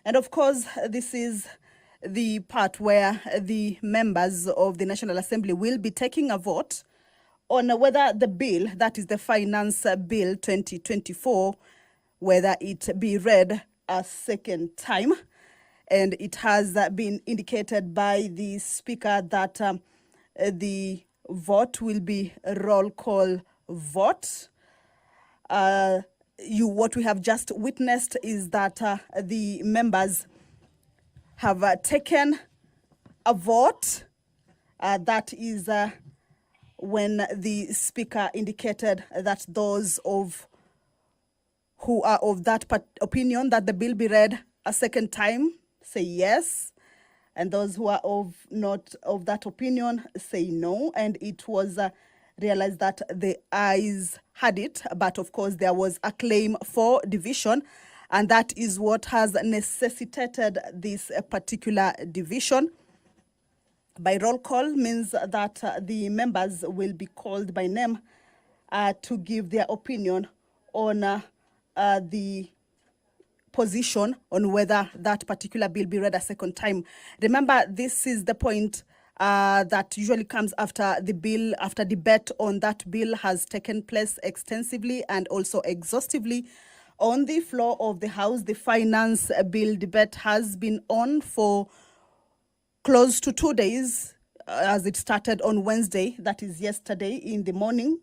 And of course, this is the part where the members of the National Assembly will be taking a vote on whether the bill, that is the Finance Bill 2024, whether it be read a second time. And it has been indicated by the Speaker that the vote will be a roll call vote. What we have just witnessed is that the members have taken a vote. That is when the Speaker indicated that those who are of that opinion that the bill be read a second time say yes, and those who are not of that opinion say no. And it was realized that the ayes had it, but of course there was a claim for division, and that is what has necessitated this particular division. By roll call means that the members will be called by name to give their opinion on the position on whether that particular bill be read a second time. Remember, this is the point that usually comes after the bill, after debate on that bill has taken place extensively and also exhaustively on the floor of the House. The finance bill debate has been on for close to 2 days, as it started on Wednesday, that is yesterday in the morning,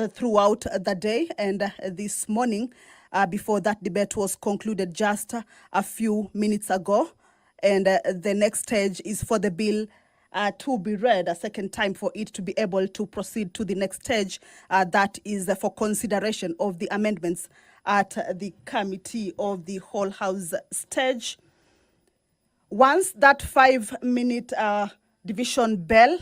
throughout the day, and this morning, before that debate was concluded just a few minutes ago. And the next stage is for the bill to be read a second time for it to be able to proceed to the next stage. That is for consideration of the amendments at the committee of the whole House stage. Once that 5-minute division bell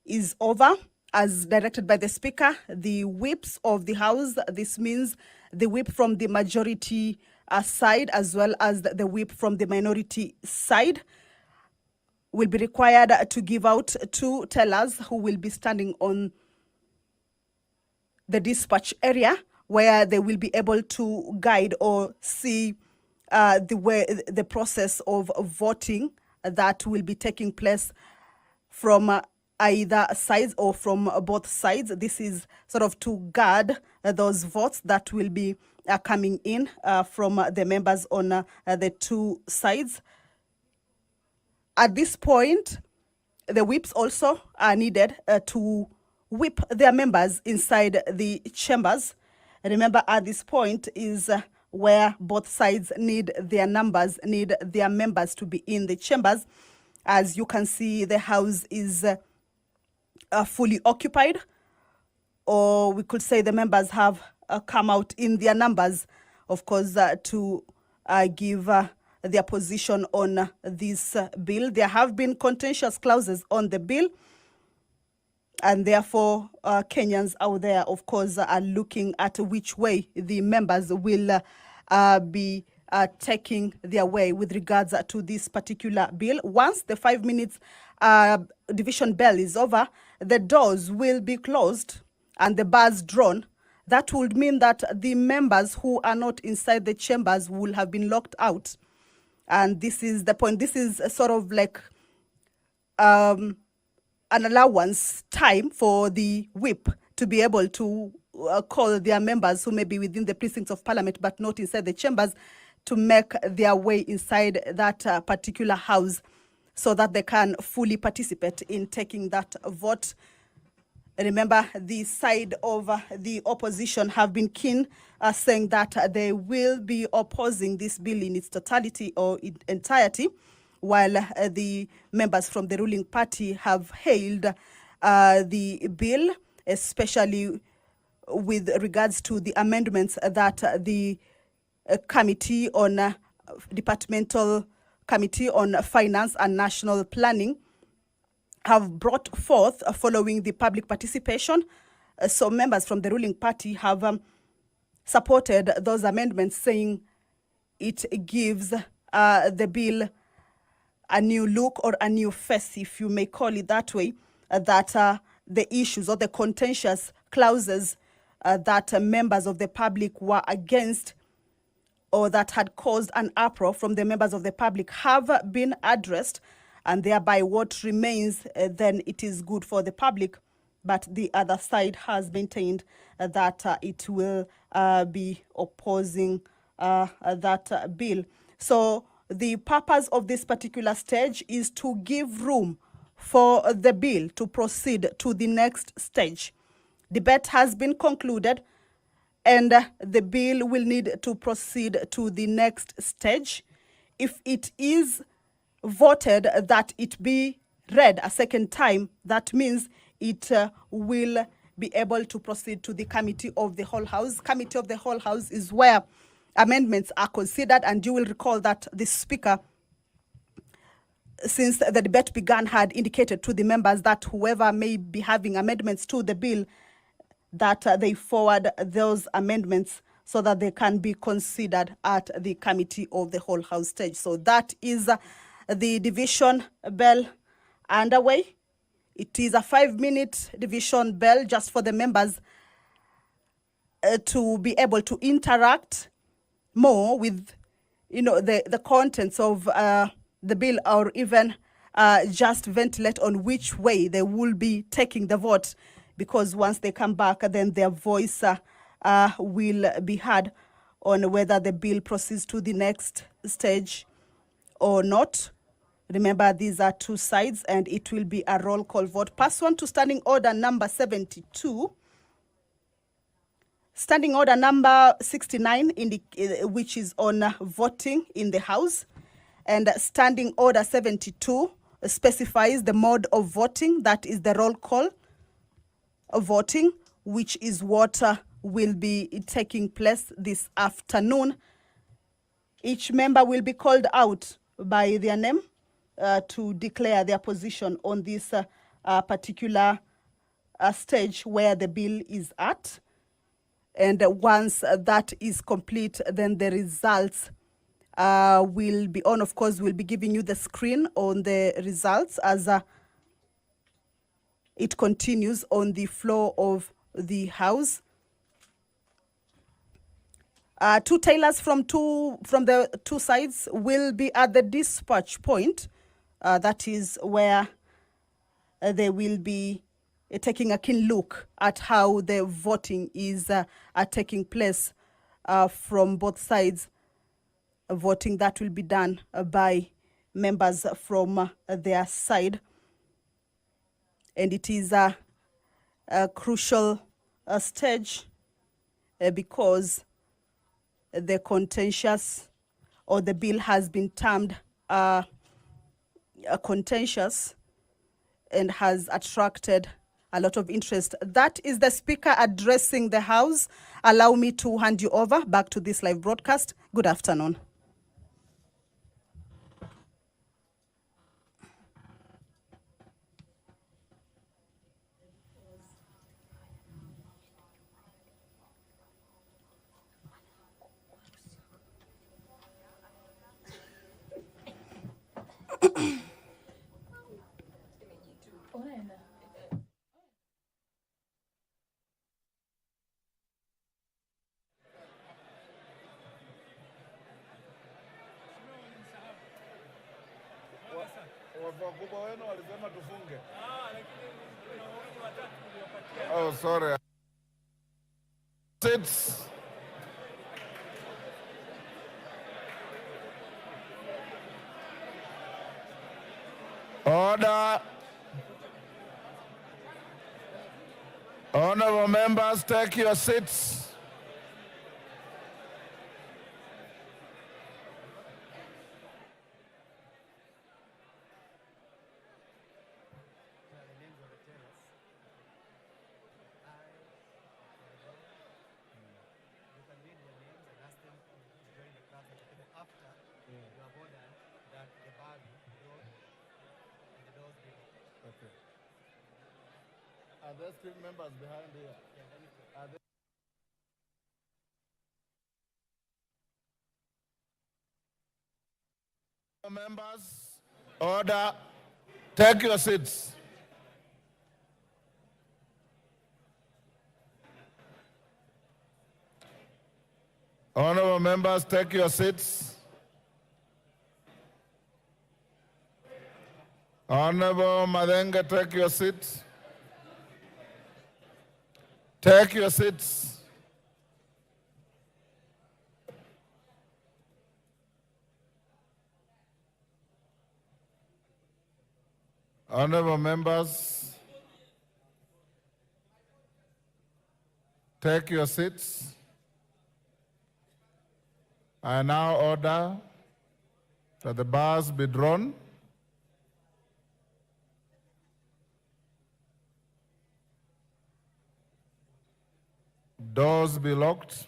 is over, as directed by the Speaker, the whips of the House, this means the whip from the majority side as well as the whip from the minority side, will be required to give out two tellers who will be standing on the dispatch area, where they will be able to guide or see the process of voting that will be taking place from either sides or from both sides. This is sort of to guard those votes that will be coming in from the members on the two sides. At this point, the whips also are needed to whip their members inside the chambers. Remember, at this point is where both sides need their members to be in the chambers. As you can see, the House is fully occupied, or we could say the members have come out in their numbers, of course, to give their position on this bill. There have been contentious clauses on the bill, and therefore Kenyans out there, of course, are looking at which way the members will be taking their way with regards to this particular bill. Once the 5 minutes division bell is over, the doors will be closed and the bars drawn. That would mean that the members who are not inside the chambers will have been locked out. And this is the point. This is sort of like an allowance time for the whip to be able to call their members who may be within the precincts of parliament but not inside the chambers to make their way inside that particular house so that they can fully participate in taking that vote. Remember, the side of the opposition have been keen, saying that they will be opposing this bill in its totality or in entirety, while the members from the ruling party have hailed the bill, especially with regards to the amendments that the committee on departmental committee on finance and national planning have brought forth following the public participation. So members from the ruling party have supported those amendments, saying it gives the bill a new look or a new face, if you may call it that way, that the issues or the contentious clauses that members of the public were against or that had caused an uproar from the members of the public have been addressed, and thereby what remains then it is good for the public. But the other side has maintained that it will be opposing that bill. So the purpose of this particular stage is to give room for the bill to proceed to the next stage. Debate has been concluded, and the bill will need to proceed to the next stage. If it is voted that it be read a second time, that means it will be able to proceed to the committee of the whole house. Committee of the whole house is where amendments are considered. And you will recall that the Speaker, since the debate began, had indicated to the members that whoever may be having amendments to the bill, that they forward those amendments so that they can be considered at the Committee of the Whole House stage. So that is the division bell underway. It is a 5-minute division bell just for the members to be able to interact more with, the contents of the bill, or even just ventilate on which way they will be taking the vote, because once they come back, then their voice will be heard on whether the bill proceeds to the next stage or not. Remember, these are two sides, and it will be a roll call vote. Pursuant to Standing Order number 72, Standing Order number 69, which is on voting in the House, and Standing Order 72 specifies the mode of voting, that is the roll call of voting, which is what will be taking place this afternoon. Each member will be called out by their name to declare their position on this particular stage where the bill is at. And once that is complete, then the results will be on. Of course, we'll be giving you the screen on the results as it continues on the floor of the House. Two tailors from the two sides will be at the dispatch point. That is where they will be taking a keen look at how the voting is taking place from both sides. Voting that will be done by members from their side. And it is a crucial stage because the contentious, or the bill has been termed contentious and has attracted a lot of interest. That is the Speaker addressing the House. Allow me to hand you over back to this live broadcast. Good afternoon. Wakubwa wenu walisema tufunge. Oh, sorry. Sits. Order. Honorable members, take your seats. Are there still members behind here? Are there members? Order. Take your seats. Honorable members, take your seats. Honorable Madenga, take your seats. Take your seats. Honorable members, take your seats. I now order that the bars be drawn. Doors be locked.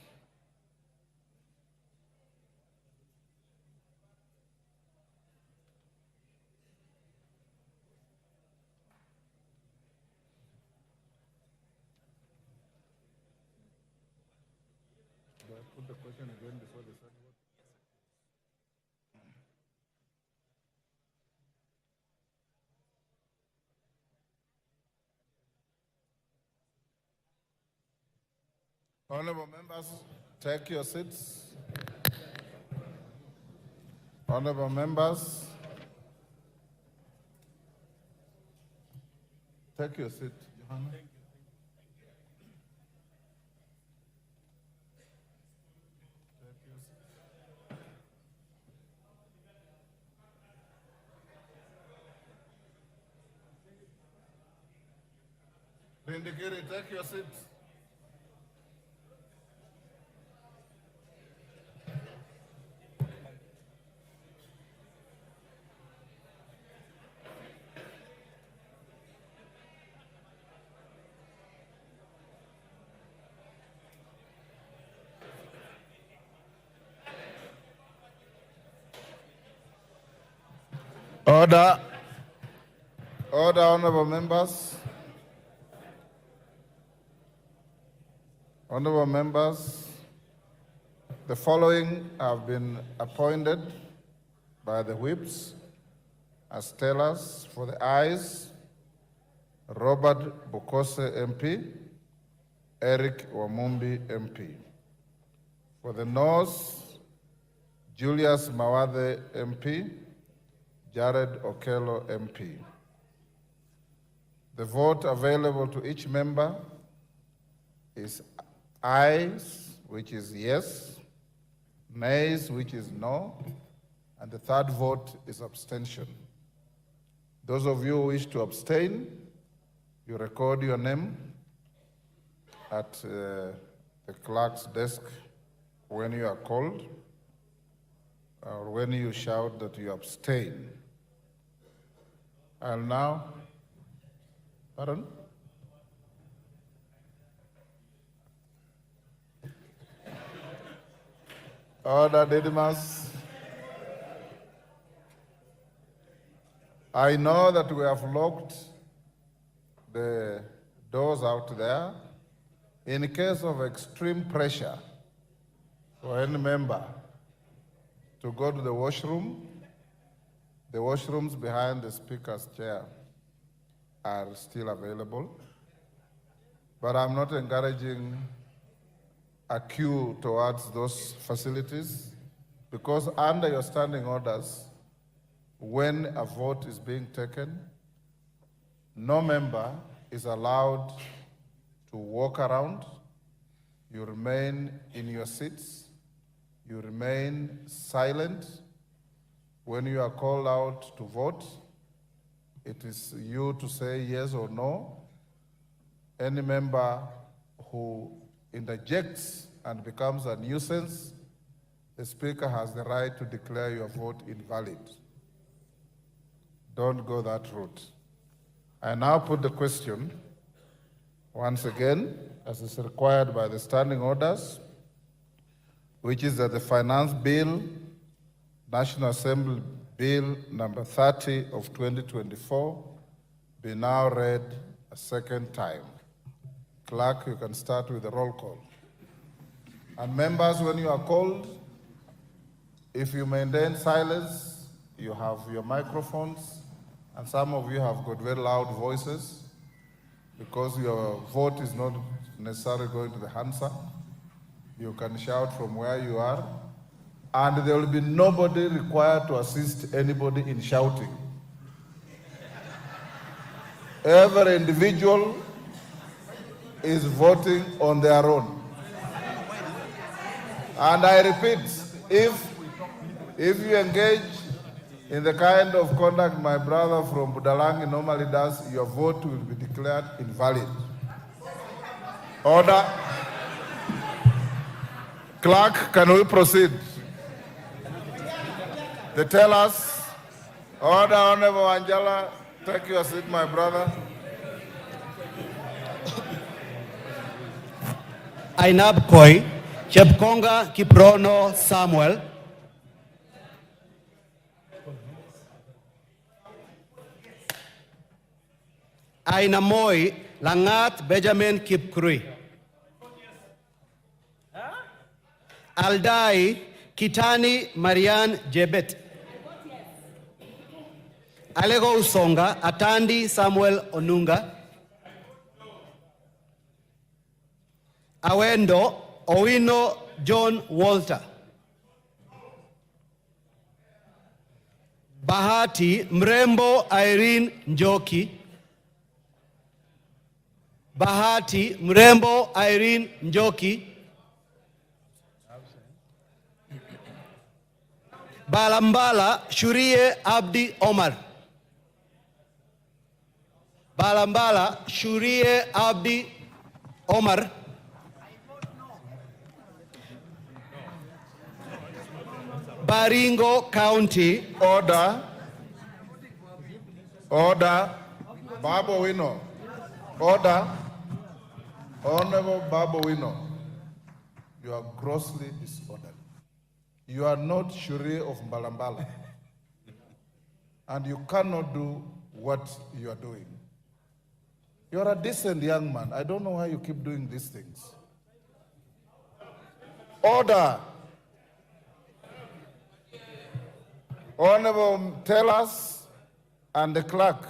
put the question again before the second vote. Honorable members, take your seats. Honorable members, take your seat. Johanna. Lindikiri, take your seat. Order. Order, honorable members. Honorable members, the following have been appointed by the whips as tellers. For the ayes: Robert Bukose MP, Eric Wamumbi MP. For the noes: Julius Mawathe MP, Jared Okello MP. The vote available to each member is ayes, which is yes, nays, which is no, and the third vote is abstention. Those of you who wish to abstain, you record your name at the clerk's desk when you are called, or when you shout that you abstain. I'll now, pardon? Order, Didymus. I know that we have locked the doors out there. In case of extreme pressure for any member to go to the washrooms behind the speaker's chair are still available. But I'm not encouraging a queue towards those facilities, because under your standing orders, when a vote is being taken, no member is allowed to walk around. You remain in your seats. You remain silent. When you are called out to vote, it is you to say yes or no. Any member who interjects and becomes a nuisance, the speaker has the right to declare your vote invalid. Don't go that route. I now put the question once again, as is required by the standing orders, which is that the Finance Bill, National Assembly Bill number 30 of 2024, be now read a second time. Clerk, you can start with the roll call. And members, when you are called, if you maintain silence, you have your microphones, and some of you have got very loud voices because your vote is not necessarily going to the Hansa. You can shout from where you are, and there will be nobody required to assist anybody in shouting. Every individual is voting on their own. And I repeat, if you engage in the kind of conduct my brother from Budalangi normally does, your vote will be declared invalid. Order. Clerk, can we proceed? The tellers. Order, Honorable Angela. Take your seat, my brother. Ainab Koi, Chepkonga Kiprono Samuel. Aina Moi Langat Benjamin Kipkrui. Aldai Kitani Marian Jebet. Alego Usonga Atandi Samuel Onunga. Awendo Owino John Walter. Bahati Mrembo Irene Njoki. Bahati Mrembo Irene Njoki. Balambala Shurie Abdi Omar. Balambala Shurie Abdi Omar. Baringo County. Order. Order. Babu Wino. Order. Honorable Babu Wino. You are grossly disorderly. You are not Shurie of Mbalambala. And you cannot do what you are doing. You are a decent young man. I don't know why you keep doing these things. Order. Honorable tellers and the clerk,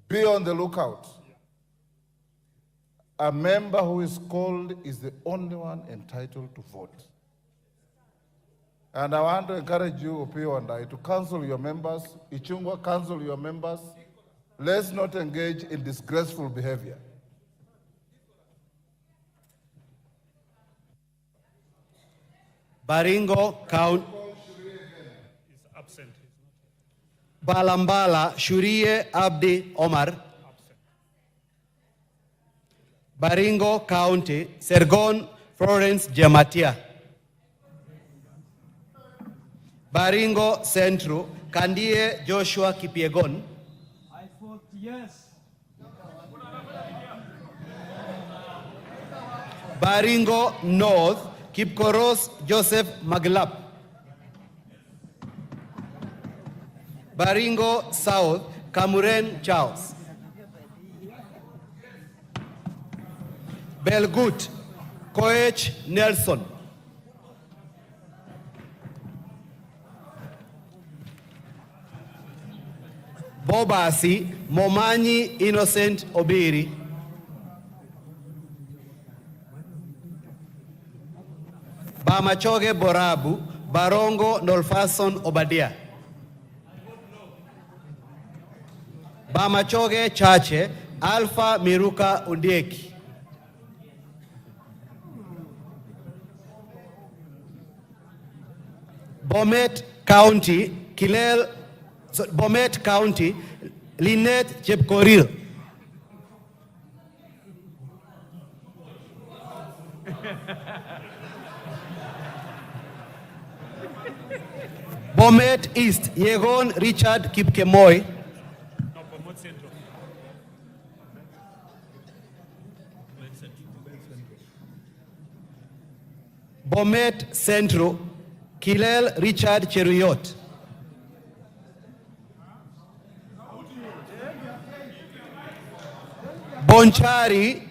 be on the lookout. A member who is called is the only one entitled to vote. And I want to encourage you, Opio and I, to counsel your members. Ichungwa, counsel your members. Let's not engage in disgraceful behavior. Baringo County. Balambala Shurie Abdi Omar. Baringo County, Sergon Florence Jematia. Baringo Central, Kandie Joshua Kipiegon. I vote yes. Baringo North, Kipkoros Joseph Maglap. Baringo South, Kamuren Charles. Belgut, Koech Nelson. Bobasi, Momanyi Innocent Obiri. Bamachoge Borabu, Barongo Nolfason Obadia. Bamachoge Chache, Alpha Miruka Undieki. Bomet County, Bomet County, Lynette Chepkoril. Bomet East, Yegon Richard Kipkemoy. Bomet Central, Kilel Richard Cheruyot. Bonchari.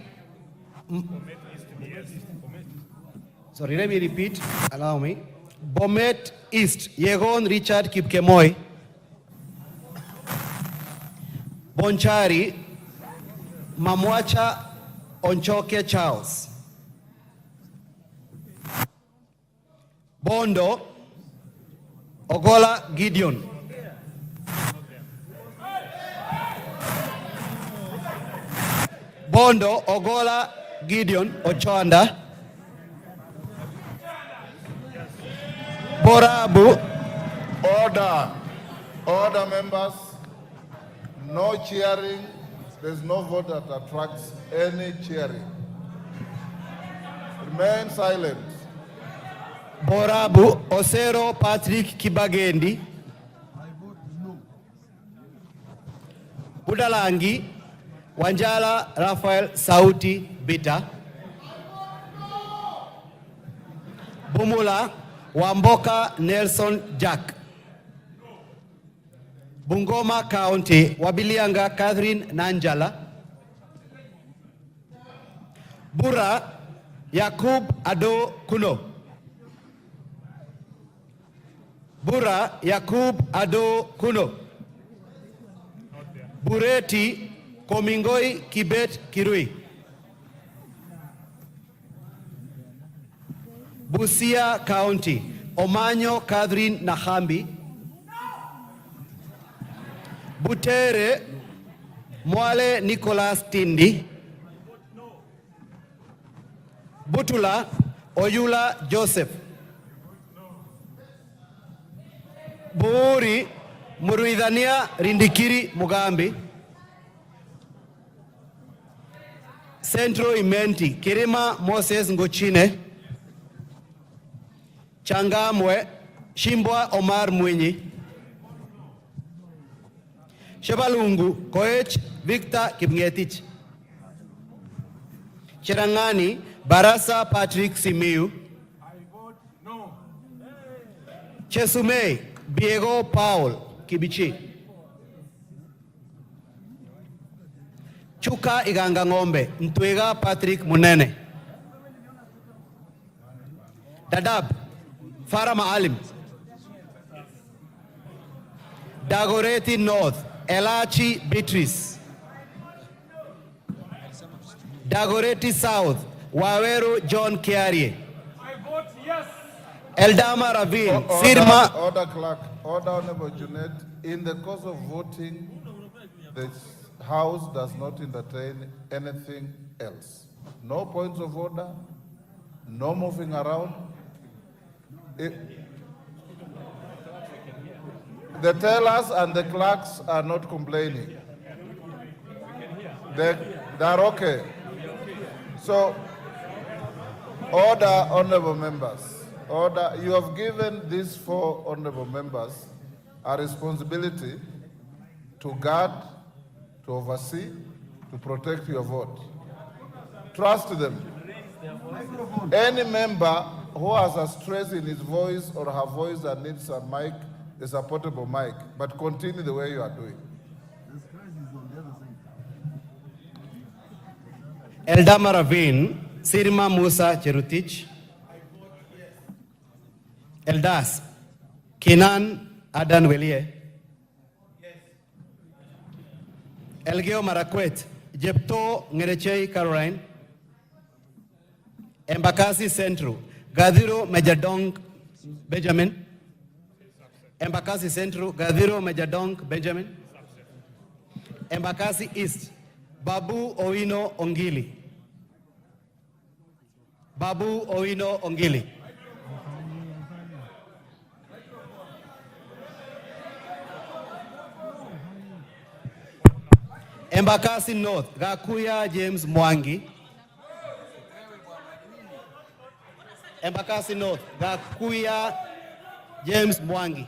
Sorry, let me repeat. Allow me. Bomet East, Yegon Richard Kipkemoy. Bonchari, Mamwacha Onchoke Charles. Bondo, Ogola Gideon. Bondo, Ogola Gideon Ochanda. Borabu. Order. Order, members. No cheering. There's no vote that attracts any cheering. Remain silent. Borabu Osero Patrick Kibagendi. Budalangi Wanjala Rafael Sauti Bita. Bumula Wamboka Nelson Jack. Bungoma County Wabilianga Catherine Nanjala. Bura Yakub Ado Kuno. Bura Yakub Ado Kuno. Bureti Komingoi Kibet Kirui. Busia County, Omanyo Catherine Nahambi. Butere Mwale Nicholas Tindi. Butula Oyula Joseph. Buuri Muruidhania Rindikiri Mugambi. Centro Imenti Kirima Moses Ngochine. Changamwe Shimbwa Omar Mwinyi. Shebalungu Koech Victor Kipngetich. Cherangani Barasa Patrick Simiu. Chesumei Diego Paul Kibichi. Chuka Iganga Ngombe Ntwega Patrick Munene. Dadab Farah Maalim. Dagoreti North Elachi Beatrice. Dagoreti South Waweru John Kiarie. I vote yes. Eldama Ravine Sirma. Order clerk. Order Honorable Junet. In the course of voting, the House does not entertain anything else. No points of order. No moving around. The tellers and the clerks are not complaining. They're okay. So, order, honorable members. Order. You have given these 4 honorable members a responsibility to guard, to oversee, to protect your vote. Trust them. Any member who has a stress in his voice or her voice that needs a mic, is a portable mic, but continue the way you are doing. Eldama Ravine Sirma Musa Cherutich. Eldas Kinan Adan Welie. Elgeo Marakwet Jepto Ngerechei Caroline. Embakasi Central Gadiro Majadong Benjamin. Embakasi Central Gadiro Majadong Benjamin. Embakasi East Babu Owino Ongili. Babu Owino Ongili. Embakasi North Gakuya James Mwangi. Embakasi North Gakuya James Mwangi.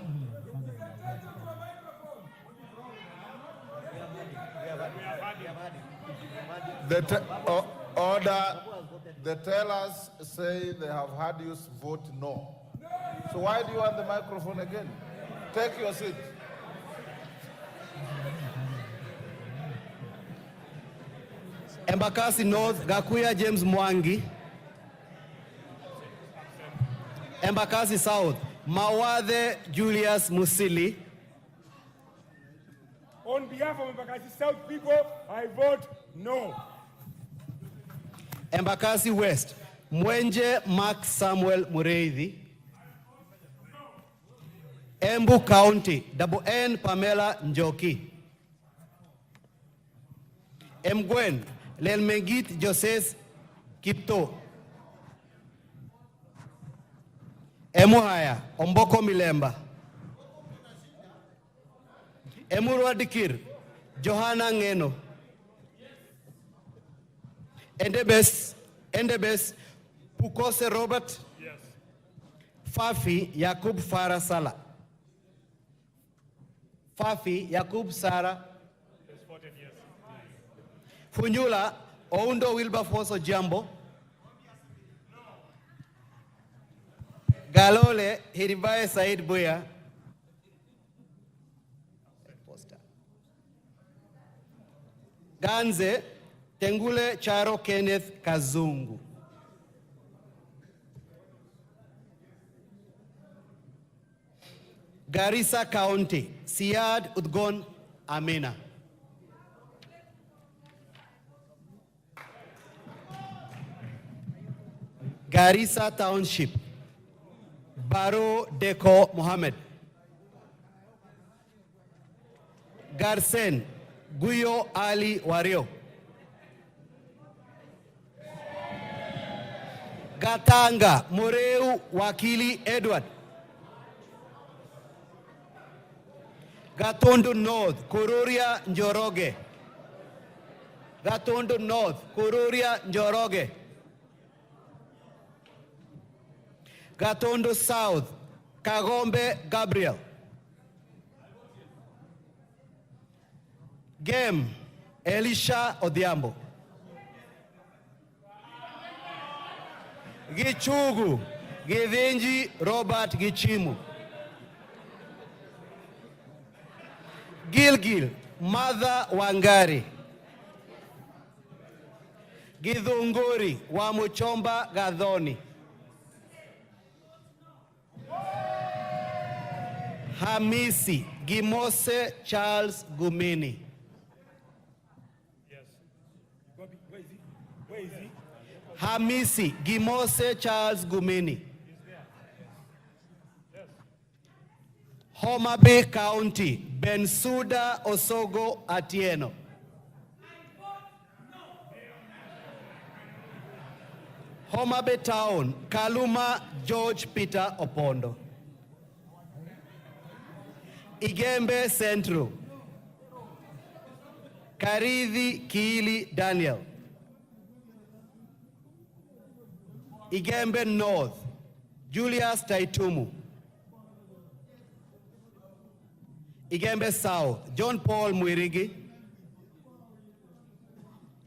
Order. The tellers say they have had you vote no. So why do you want the microphone again? Take your seat. Embakasi North Gakuya James Mwangi. Embakasi South Mawade Julius Musili. On behalf of Embakasi South people, I vote no. Embakasi West Mwenje Mark Samuel Mureithi. Embu County Double N Pamela Njoki. Emgwen Lelmegit Joses Kipto. Emuhaya Omboko Milemba. Emurwa Dikir Johanna Ngeno. Endebes Pukose Robert. Yes. Fafi Yakub Farah Sala. Fafi Yakub Sara. Yes, voted yes. Funyula Oundo Wilberforce Jambo. Galole Hiribaye Said Buya. Ganze Tengule Charo Kenneth Kazungu. Garissa County, Siad Udgon Amina. Garissa Township, Baro Deko Mohammed. Garsen, Guyo Ali Wario. Gatanga, Moreu Wakili Edward. Gatundu North, Kururia Njoroge. Gatundu North, Kururia Njoroge. Gatundu South, Kagombe Gabriel. Game, Elisha Odhiambo. Gichugu, Githinji Robert Gichimu. Gilgil, Mother Wangari. Githunguri, Wamuchomba Gadhoni. Hamisi, Gimose Charles Gumini. Hamisi, Gimose Charles Gumini. Homa Bay County, Bensuda Osogo Atieno. Homa Bay Town, Kaluma George Peter Opondo. Igembe Central, Karithi Kiili Daniel. Igembe North, Julius Taitumu. Igembe South, John Paul Mwirigi.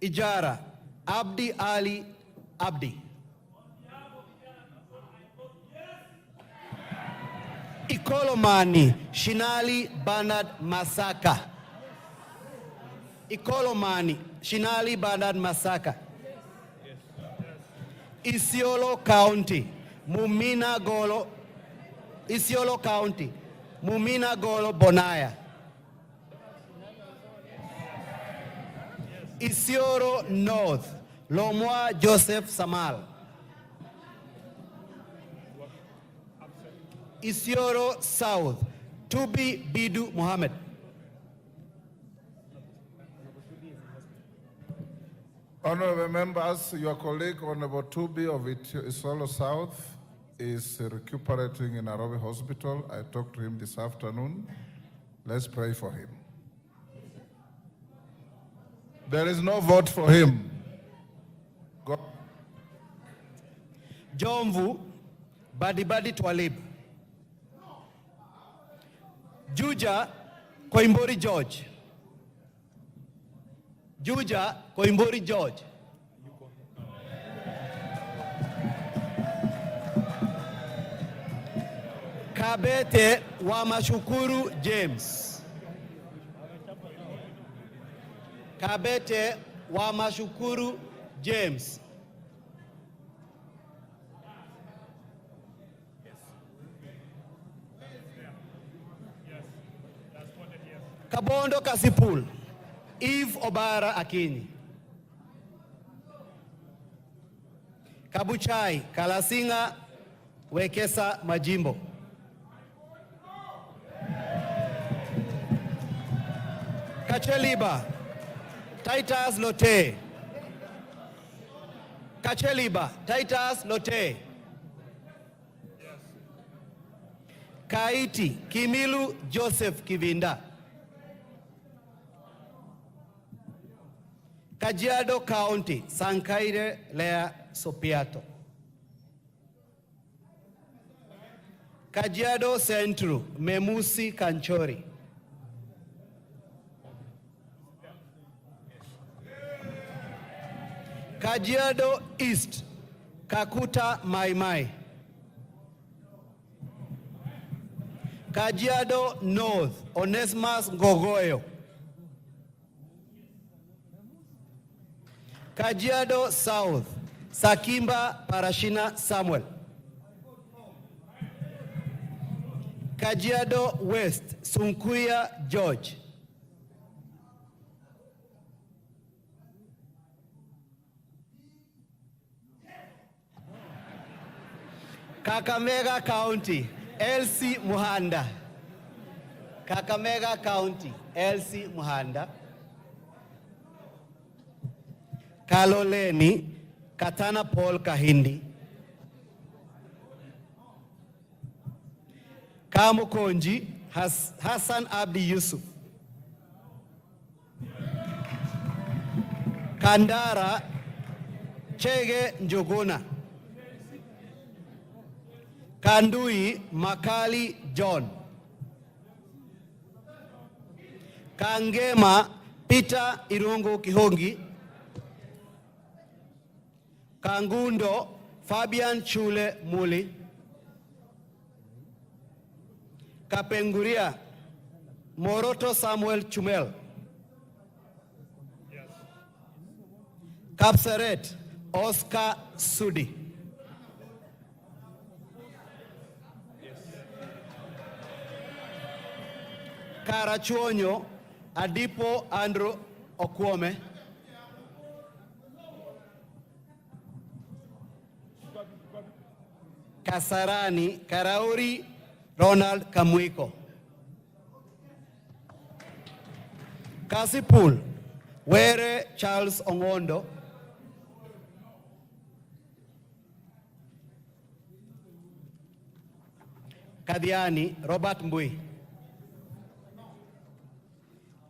Ijara, Abdi Ali Abdi. Ikolomani, Shinali Bernard Masaka. Ikolomani, Shinali Bernard Masaka. Isiolo County, Mumina Golo. Isiolo County, Mumina Golo Bonaya. Isiolo North, Lomwa Joseph Samal. Isiolo South, Tubi Bidu Mohammed. Honorable members, your colleague, Honorable Tubi of Isiolo South, is recuperating in Nairobi Hospital. I talked to him this afternoon. Let's pray for him. There is no vote for him. Go. Jomvu, Badibadi Twalib. Juja, Koimbori George. Juja, Koimbori George. Kabete Wamashukuru James. Kabete Wamashukuru James. Kabondo Kasipul, Eve Obara Akinyi. Kabuchai, Kalasinga, Wekesa Majimbo. Kacheliba, Titus Lote. Kacheliba, Titus Lote. Kaiti, Kimilu Joseph Kivinda. Kajiado County, Sankaire Lea Sopiato. Kajiado Central, Memusi Kanchori. Kajiado East, Kakuta Maimai. Kajiado North, Onesmus Ngogoyo. Kajiado South, Sakimba Parashina Samuel. Kajiado West, Sunkuya George. Kakamega County, Elsie Muhanda. Kakamega County, Elsie Muhanda. Kaloleni, Katana Paul Kahindi. Kamukonji, Hassan Abdi Yusuf. Kandara, Chege Njuguna. Kandui, Makali John. Kangema, Peter Irungu Kihongi. Kangundo, Fabian Chule Muli. Kapenguria, Moroto Samuel Chumel. Kapsaret, Oscar Sudi. Karachuonyo, Adipo Andrew Okwome. Kasarani, Karauri, Ronald Kamuiko. Kasipul, Were Charles Ongondo. Kadiani, Robert Mbui.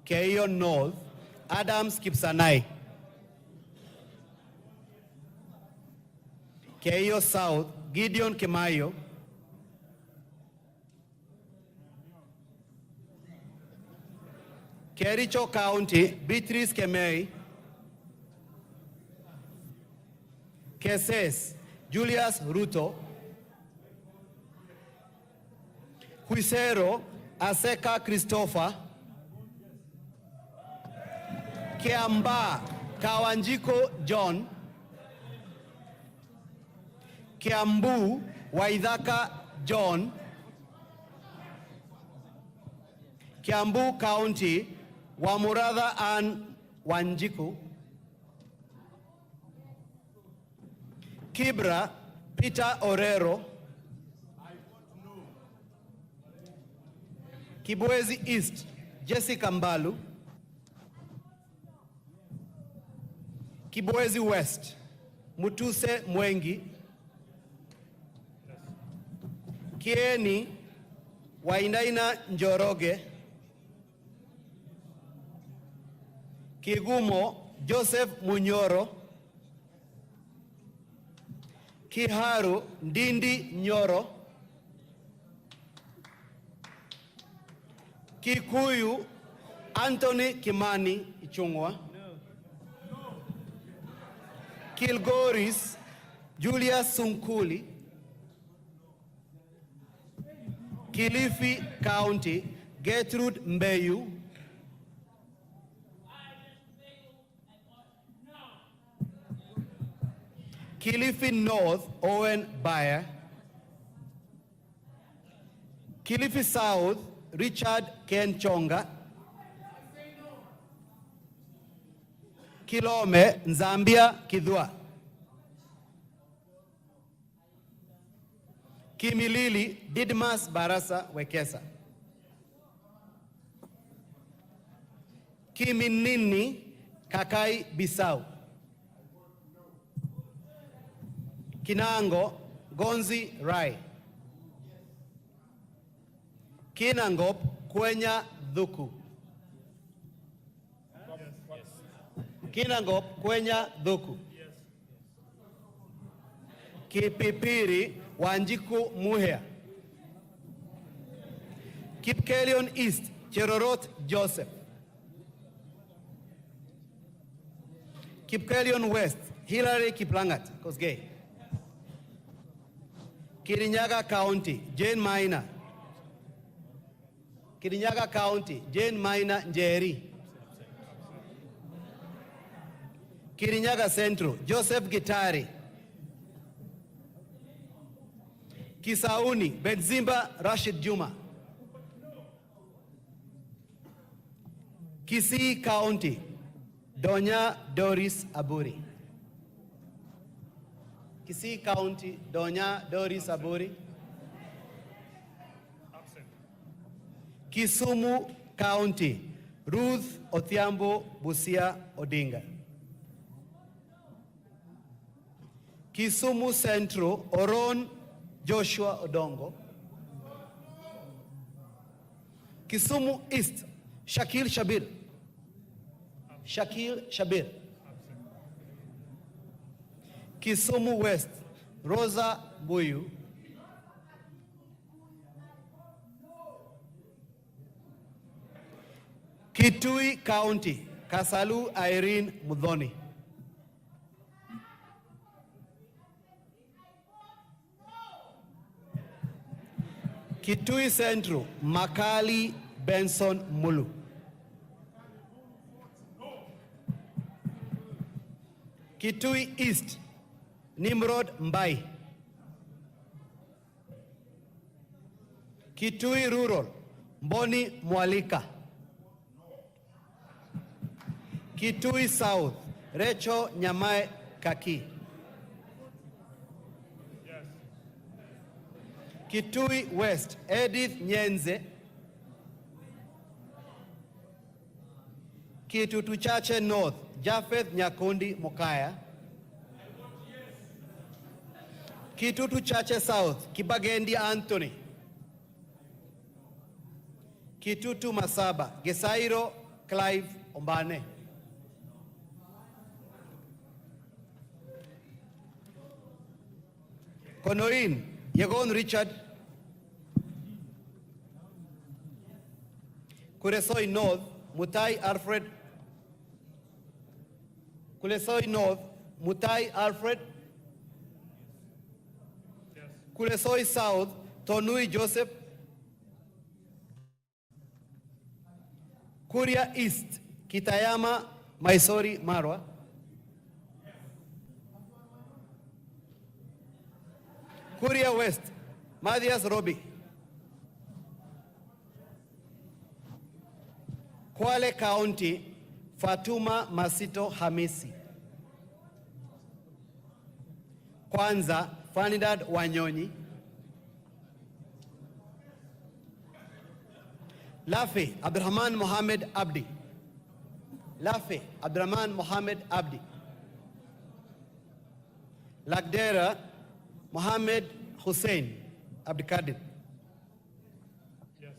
Keio North, Adams Kipsanai. Keio South, Gideon Kemayo. Kericho County, Beatrice Kemei. Keses, Julius Ruto. Huisero, Aseka Christopher. Kiamba, Kawanjiko John. Kiambu, Waidhaka John. Kiambu County, Wamuratha Ann Wanjiku. Kibra, Peter Orero. Kibwezi East, Jessica Mbalu. Kibwezi West, Mutuse Mwengi. Kieni, Wainaina Njoroge. Kigumo, Joseph Munyoro. Kiharu, Ndindi Nyoro. Kikuyu, Anthony Kimani Ichungwa. Kilgoris, Julius Sunkuli. Kilifi County, Gertrude Mbeyu. Kilifi North, Owen Bayer. Kilifi South, Richard Ken Chonga. Kilome, Nzambia Kidwa. Kimilili, Didmas Barasa Wekesa. Kiminini, Kakai Bisau. Kinango, Gonzi Rai. Kinangop, Kwenya Dhuku. Kinangop, Kwenya Dhuku. Kipipiri, Wanjiku Muhea. Kipkelion East, Cherorot Joseph. Kipkelion West, Hillary Kiplangat, Kosgei. Kirinyaga County, Jane Maina. Kirinyaga County, Jane Maina Njeri. Kirinyaga Central, Joseph Gitari. Kisauni, Benzimba Rashid Juma. Kisii County, Donya Doris Aburi. Kisii County, Donya Doris Aburi. Kisumu County, Ruth Othiambo Busia Odinga. Kisumu Central, Oron Joshua Odongo. Kisumu East, Shakil Shabir. Shakil Shabir. Kisumu West, Rosa Buyu. Kitui County, Kasalu Irene Mudhoni. Kitui Central, Makali Benson Mulu. Kitui East, Nimrod Mbai. Kitui Rural, Mboni Mwalika. Kitui South, Recho Nyamae Kaki. Kitui West, Edith Nyenze. Kitutu Chache North, Japheth Nyakundi Mokaya. Kitutu Chache South, Kibagendi Anthony. Kitutu Masaba, Gesairo Clive Ombane. Konoin, Yegon Richard. Kuresoi North, Mutai Alfred. Kulesoi North, Mutai Alfred. Kulesoi South, Tonui Joseph. Kuria East, Kitayama Maisori Marwa. Kuria West, Mathias Robi. Kwale County, Fatuma Masito Hamisi. Kwanza, Fanidad Wanyonyi. Lafe, Abdurrahman Mohamed Abdi. Lafe, Abdurrahman Mohamed Abdi. Lagdera, Mohamed Hussein Abdikadir. Yes.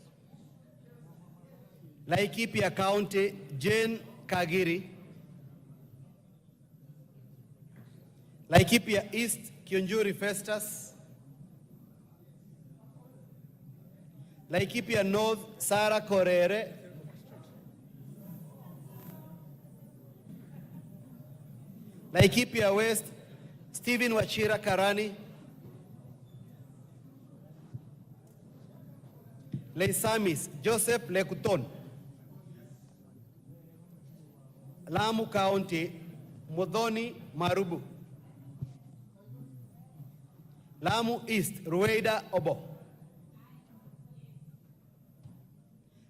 Laikipia County, Jane Kagiri. Laikipia East, Kyunjuri Festus. Laikipia North, Sarah Korere. Laikipia West, Stephen Wachira Karani. Leisamis, Joseph Lekuton. Lamu County, Mudhoni Marubu. Lamu East, Rueda Obo.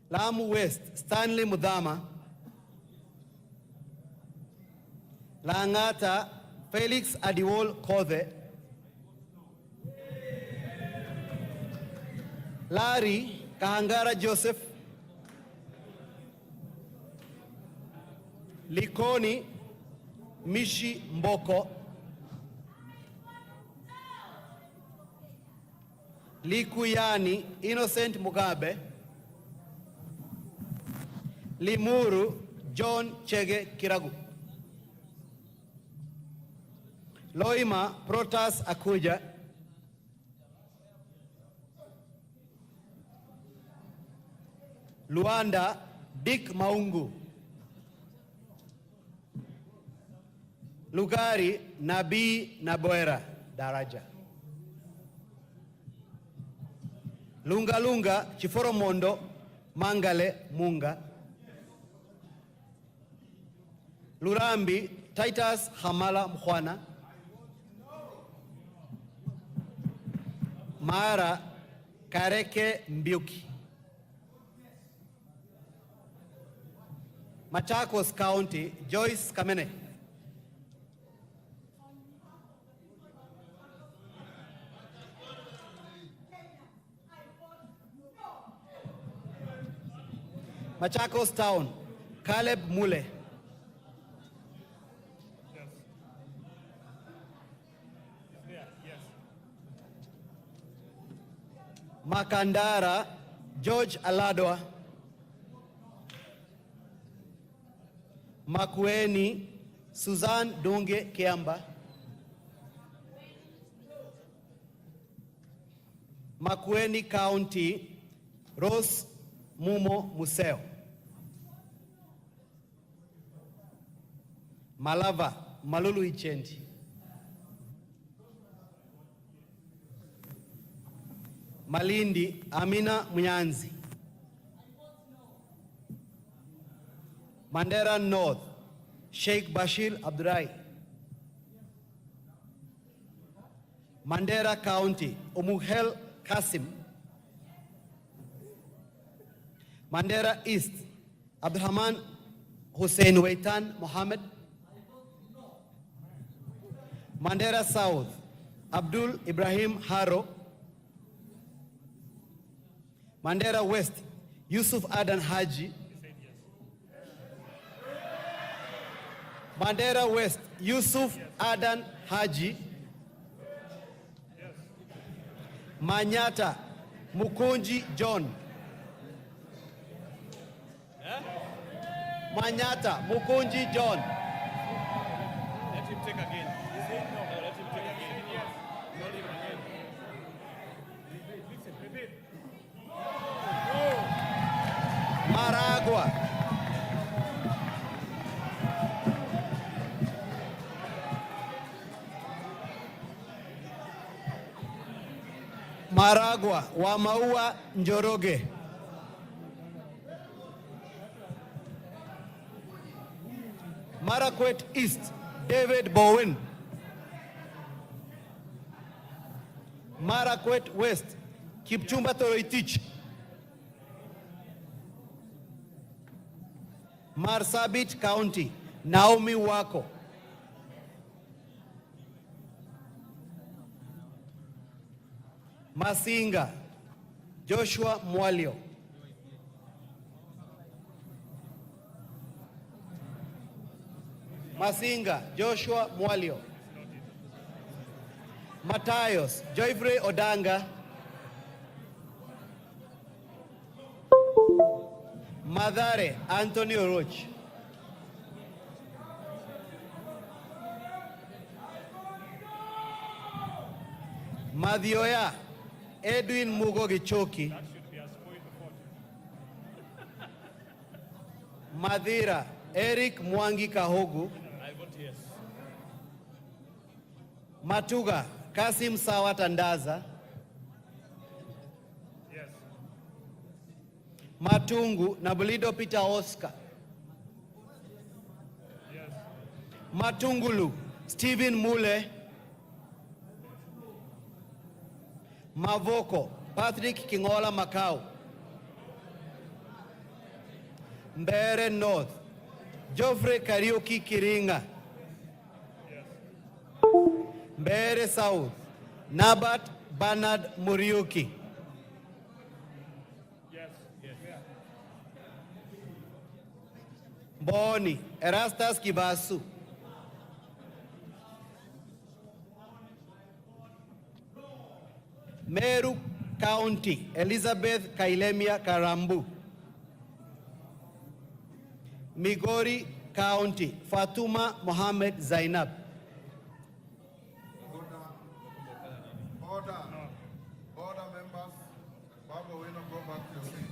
Lamu West, Stanley Mudama. Langata, Felix Adiwol Kothe. Lari, Kahangara Joseph. Likoni, Mishi Mboko. Likuyani, Innocent Mugabe. Limuru, John Chege Kiragu. Loima, Protas Akuja. Luanda, Dick Maungu. Lugari, Nabi Naboera Daraja. Lunga Lunga, Chiforomondo, Mangale Munga. Lurambi, Titus Hamala Mkhwana. Mara, Kareke Mbiuki. Machakos County, Joyce Kamene. Machakos Town, Caleb Mule. Makandara, George Aladwa. Makueni, Suzanne Dunge Kiamba. Makueni County, Rose Mumo Museo. Malava, Malulu Ichendi. Malindi, Amina Munyanzi. Mandera North, Sheikh Bashir Abdurai. Mandera County, Umuhel Kasim. Mandera East, Abdurrahman Hussein Waitan Mohammed. Mandera South, Abdul Ibrahim Haro. Mandera West, Yusuf Adan Haji. Mandera West, Yusuf Adan Haji. Manyata, Mukunji John. Manyata, Mukunji John. Let him take again. No, let him take again. Not him again. Listen, repeat. Maragua. Maragua, Wamaua Njoroge. Marakwet East, David Bowen. Marakwet West, Kipchumba Toroitich. Marsabit County, Naomi Wako. Masinga, Joshua Mwalio. Masinga, Joshua Mwalio. Matayos, Joyfrey Odanga. Madare, Anthony Oroch. Madioya, Edwin Mugo Gichoki. Madira, Eric Mwangi Kahogu. I vote yes. Matuga, Kasim Sawa Tandaza. Yes. Matungu, Nabulido Peter Oscar. Yes. Matungulu, Stephen Mule. Mavoko, Patrick Kingola Macau. Mbere North, Geoffrey Kariuki Kiringa. Yes. Mbere South, Nabat Bernard Muriuki. Yes. Yes. Boni, Erastus Kibasu. Meru County, Elizabeth Kailemia Karambu. Migori County, Fatuma Mohammed Zainab. Order. Order, members. Baba, we not go back to your seat.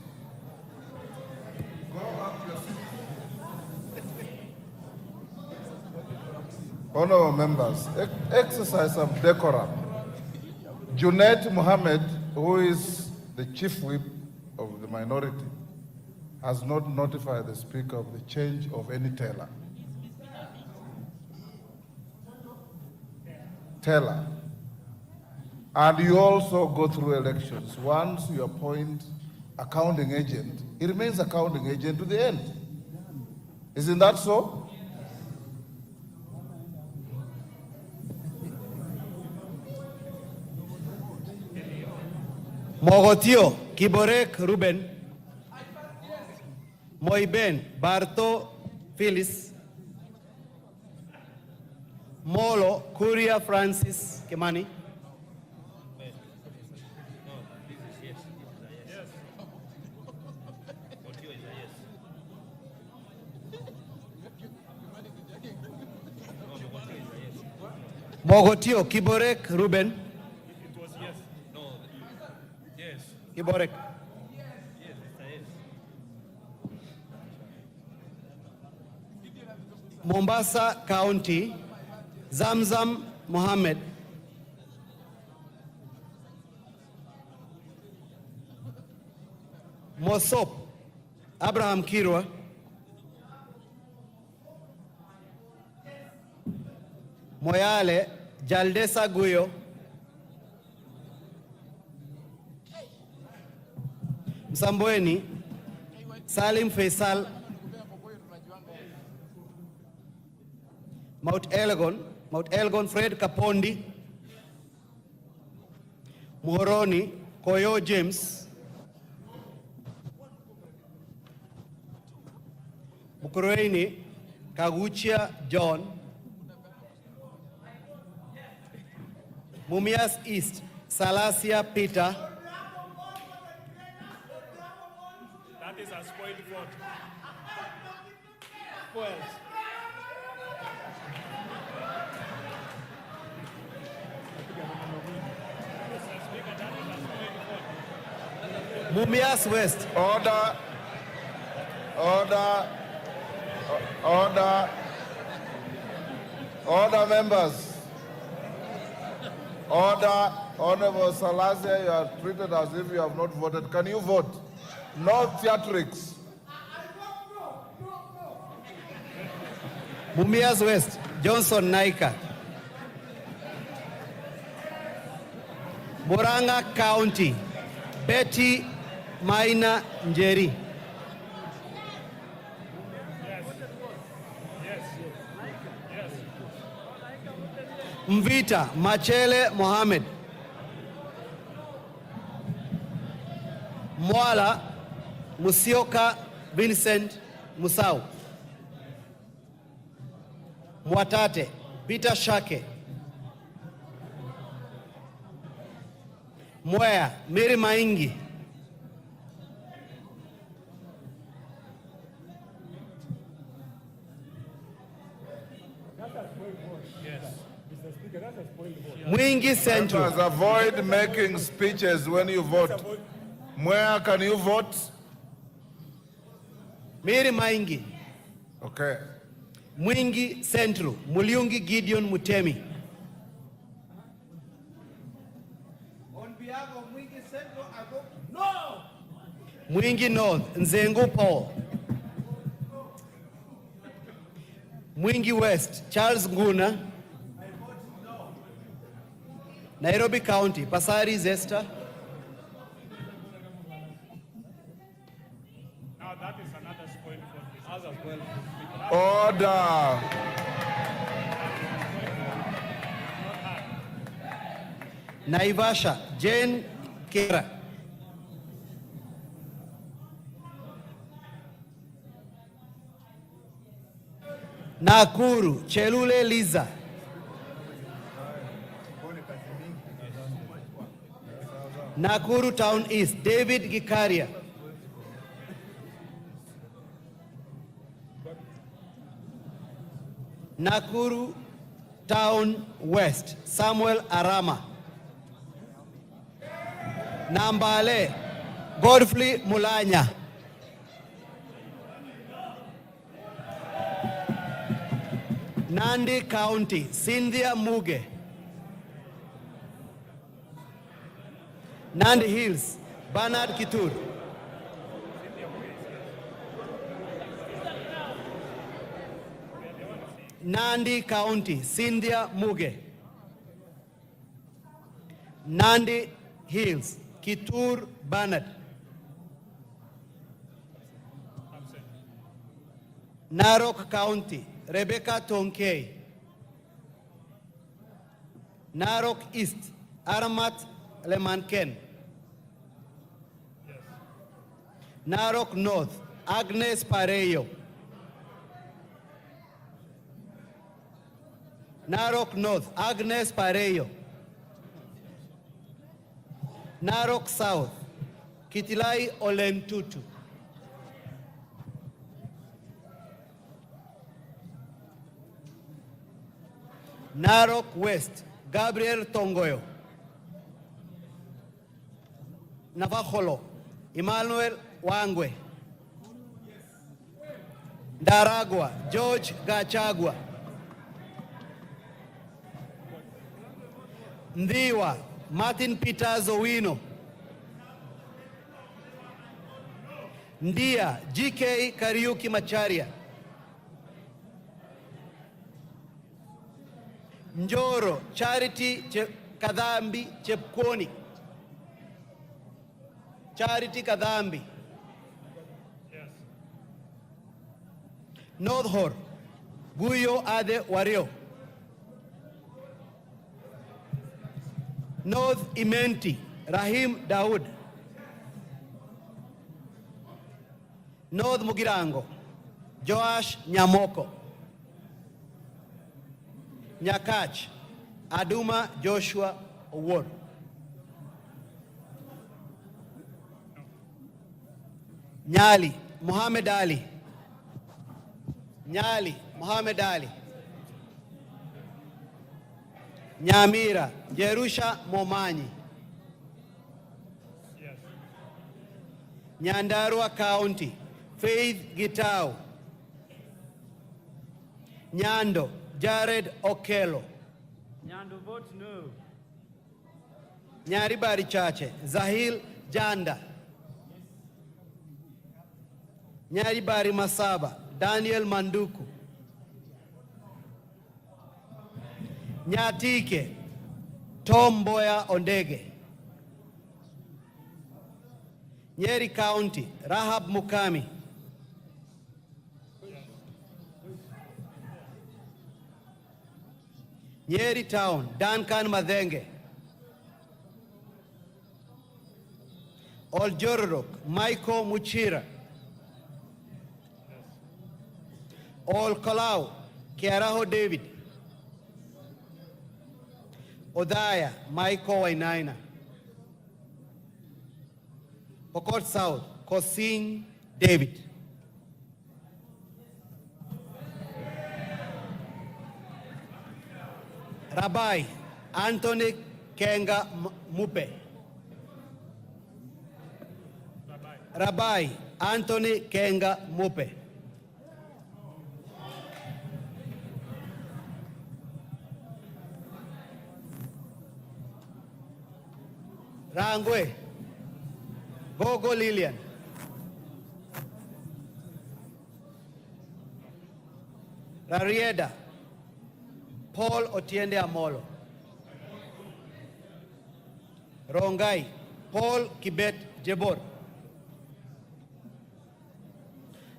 Go back to your seat. Honorable members, exercise of decorum. Junaid Mohammed, who is the chief whip of the minority, has not notified the Speaker of the change of any teller. And you also go through elections. Once you appoint a counting agent, he remains a counting agent to the end. Isn't that so? Mogotio, Kiborek Ruben, Moiben, Barto Phyllis, Molo, Kuria Francis Kimani, Mogotio, Kiborek Ruben, It was yes. No. Yes. Kiborek. Mombasa County, Zamzam Mohammed, Mosop, Abraham Kirwa, Moyale, Jaldesa Guyo, Msambweni, Salim Faisal, Mount Elgon Fred Kapondi, Muhoroni, Koyo James, Mukurweini, Kaguchia John, Mumias East, Salasia Peter. That is a spoiled vote. Who else? Mumias West. Order. Order. Order. Order, members. Order. Honorable Salasia, you are treated as if you have not voted. Can you vote? No theatrics. Mumias West, Johnson Naika. Murang'a County, Betty Maina Njeri. Mvita Machele Mohammed. Mwala Musioka Vincent Musau. Mwatate Peter Shake. Mwea Mary Maingi. Mwingi Central. Members, avoid making speeches when you vote. Where can you vote? Mary Maingi. Okay. Mwingi Central, Muliungi Gideon Mutemi. On behalf of Mwingi Central, I vote no. Mwingi North, Nzengu Paul. Mwingi West, Charles Nguna. Nairobi County, Pasari Zesta. Now that is another spoiled vote. Order. Naivasha, Jane Kera. Nakuru, Chelule Liza. Nakuru Town East, David Gikaria. Nakuru Town West, Samuel Arama. Nambale, Godfrey Mulanya. Nandi County, Cynthia Muge. Nandi Hills, Bernard Kitur. Nandi County, Cynthia Muge. Nandi Hills, Kitur Bernard. Narok County, Rebecca Tonkei. Narok East, Aramat Lemanken. Narok North, Agnes Pareyo. Narok North, Agnes Pareyo. Narok South, Kitilai Olentutu. Narok West, Gabriel Tongoyo. Navajolo, Emmanuel Wangwe. Daragwa, George Gachagua. Ndiwa, Martin Peters Owino. Ndia, GK Kariuki Macharia. Njoro, Charity Kadhambi Chepkwoni. Charity Kadhambi. North Hor, Guyo Ade Wario. North Imenti, Rahim Daud. North Mugirango, Joash Nyamoko. Nyakach, Aduma Joshua Owor. Nyali, Muhammad Ali. Nyali, Muhammad Ali. Nyamira, Jerusha Momanyi. Nyandarua County, Faith Gitau. Nyando, Jared Okelo. Nyando vote no. Nyaribari Chache, Zahil Janda. Nyaribari Masaba, Daniel Manduku. Nyatike, Tom Boya Ondege. Nyeri County, Rahab Mukami. Nyeri Town, Duncan Madenge. Oljororok, Michael Muchira. Ol Kalau, Kiaraho David. Odaya, Michael Wainaina. Pokot South, Kosing David. Rabbi, Anthony Kenga Mupe. Rabbi, Anthony Kenga Mupe. Rangwe, Gogo Lilian. Rarieda, Paul Otiende Amolo. Rongai, Paul Kibet Jebor.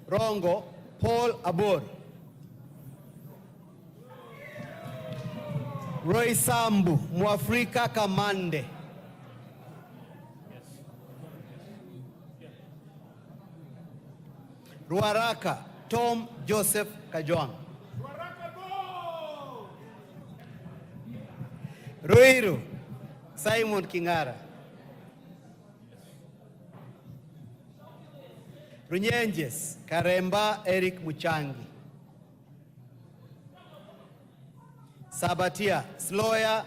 Rongo, Paul Abor. Roy Sambu, Mwafrika Kamande. Ruaraka, Tom Joseph Kajwang. Ruiru, Simon Kingara. Runyenjes, Karemba Eric Muchangi. Sabatia, Sloya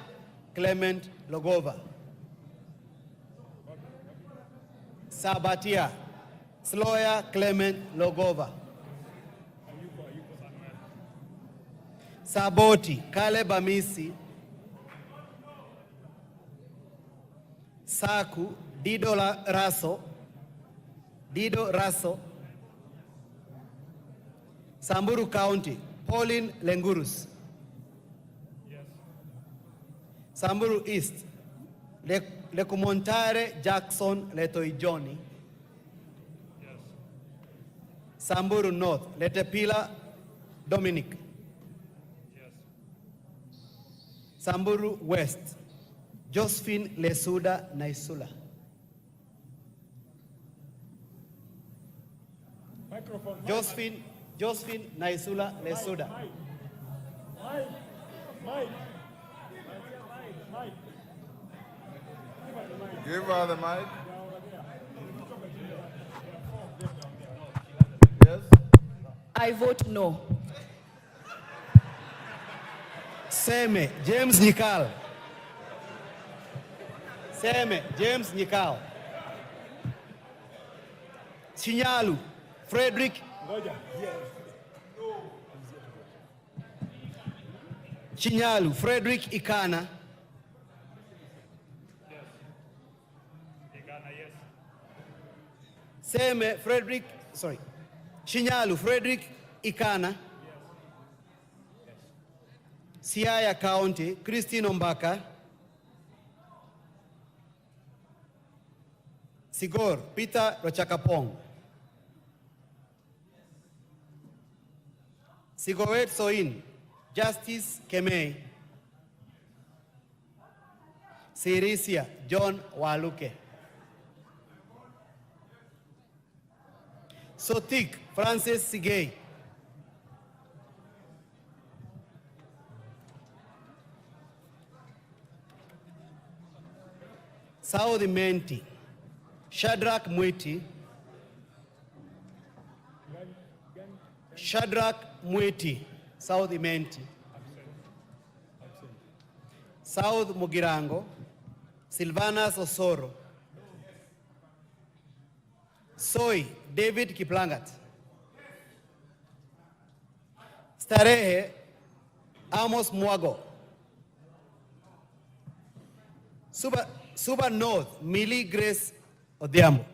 Clement Logova. Sabatia, Sloya Clement Logova. Saboti, Caleb Amisi. Saku, Dido Raso. Samburu County, Pauline Lengurus. Samburu East, Lekumontare Jackson Letoijoni. Samburu North, Letepila Dominic. Samburu West, Josephine Lesuda Naisula. Josephine Naisula Lesuda. Give her the mic. Yes? I vote no. Seme James Nikal. Seme James Nikal. Chinyalu Frederick. Chinyalu Frederick Ikana. Seme Frederick, sorry. Chinyalu Frederick Ikana. Siaya County, Christine Ombaka. Sigor, Peter Rochakapong. Sigowet Soin, Justice Kemei. Sirisia, John Waluke. Sotik, Francis Sigay. Saudi Menti, Shadrach Mwiti. Shadrach Mwiti, Saudi Menti. South Mugirango, Silvanas Osoro. Soy, David Kiplangat. Starehe, Amos Mwago. Suba North, Millie Grace Odiambo.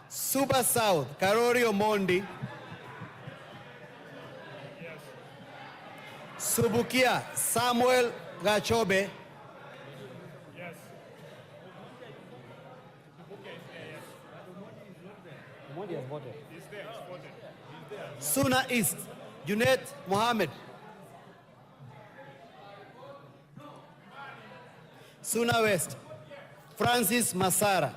Suba South, Karori Omondi. Subukia, Samuel Gachobe. Suna East, Junet Mohammed. Suna West, Francis Masara.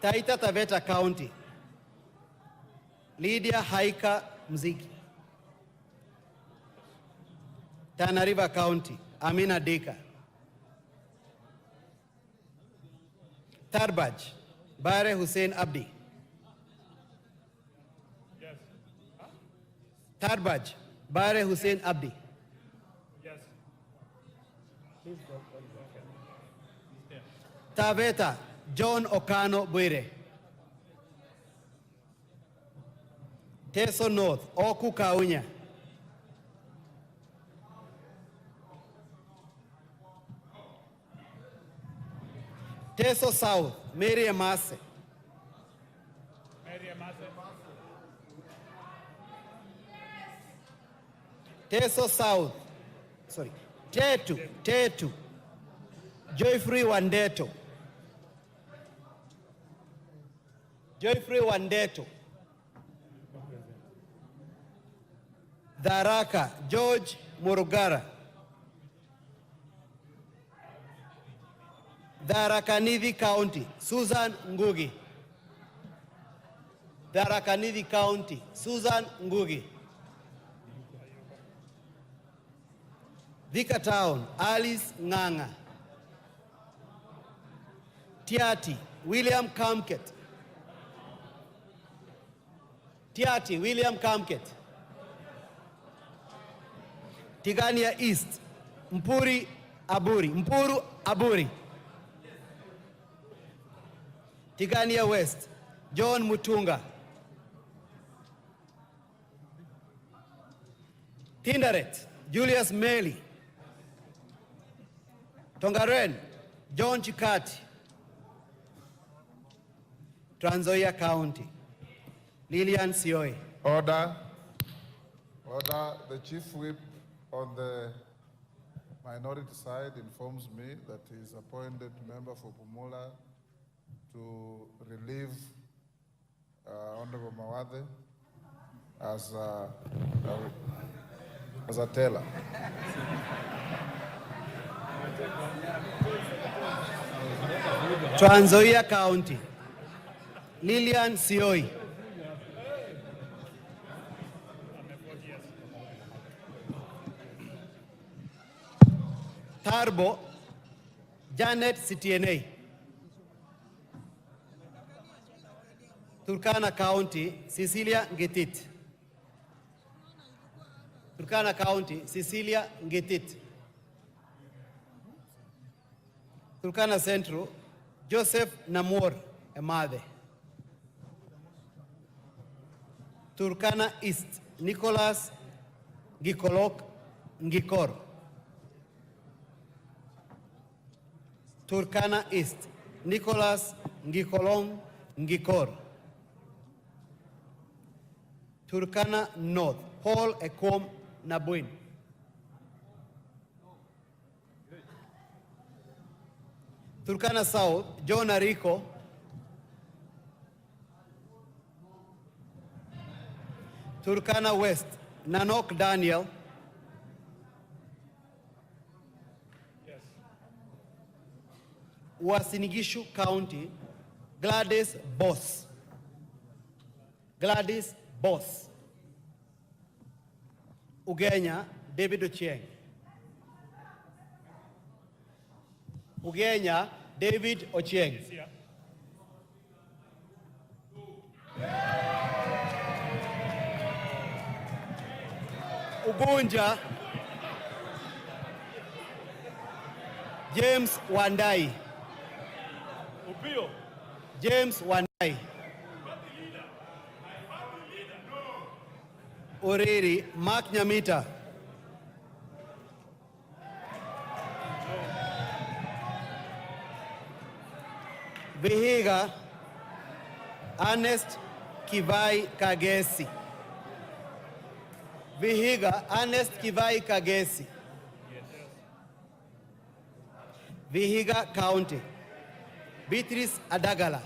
Taita Taveta County, Lydia Haika Mziki. Tana River County, Amina Deka. Tarbaj, Bare Hussein Abdi. Tarbaj, Bare Hussein Abdi. Taveta, John Okano Bwire. Teso North, Oku Kaunya. Teso South, Mary Amase. Teso South, sorry, Tetu, Joyfree Wandeto. Joyfree Wandeto. Daraka, George Murugara. Tharaka-Nithi County, Susan Ngugi. Tharaka-Nithi County, Susan Ngugi. Thika Town, Alice Nganga. Tiati, William Kamket. Tiati, William Kamket. Tigania East, Mpuru Aburi. Tigania West, John Mutunga. Tinderet, Julius Meli. Tongaren, John Chikati. Trans Nzoia County, Lillian Sioe. Order. The Chief Whip on the minority side informs me that he is appointed member for Pumula to relieve Honorable Mawathe as a teller. Trans Nzoia County, Lilian Sioi. Tarbo, Janet CTNA. Turkana County, Cecilia Ngetit. Turkana County, Cecilia Ngetit. Turkana Central, Joseph Namor Emade. Turkana East, Nicholas Gikolok Ngikor. Turkana East, Nicholas Ngikolong Ngikor. Turkana North, Paul Ekom Nabuin. Turkana South, John Arico. Turkana West, Nanok Daniel. Wasinigishu County, Gladys Boss. Gladys Boss. Ugenya, David Ochieng. Ugenya, David Ochieng. Ugunja, James Wandai. James Wandai. Oriri, Mark Nyamita. Vihiga, Ernest Kivai Kagesi. Vihiga, Ernest Kivai Kagesi. Vihiga County, Beatrice Adagala.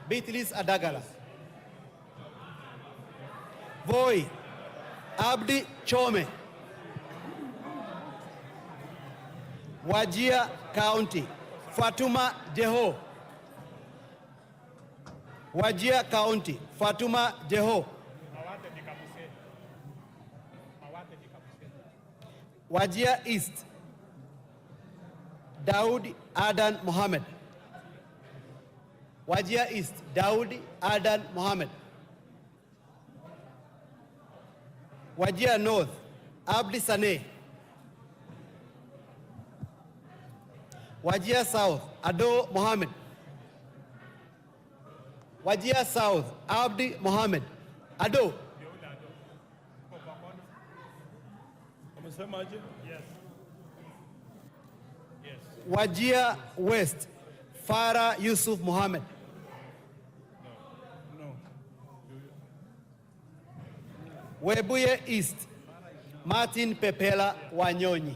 Beatrice Adagala. Voi, Abdi Chome. Wajir County, Fatuma Jeho. Wajir County, Fatuma Jeho. Wajir East, Daud Adan Mohammed. Wajir East, Daud Adan Mohammed. Wajir North, Abdi Saneh. Wajir South, Ado Mohammed. Wajir South, Abdi Mohammed. Ado. Yes. Yes. Wajir West, Farah Yusuf Mohammed. No. Webuye East, Martin Pepela Wanyonyi.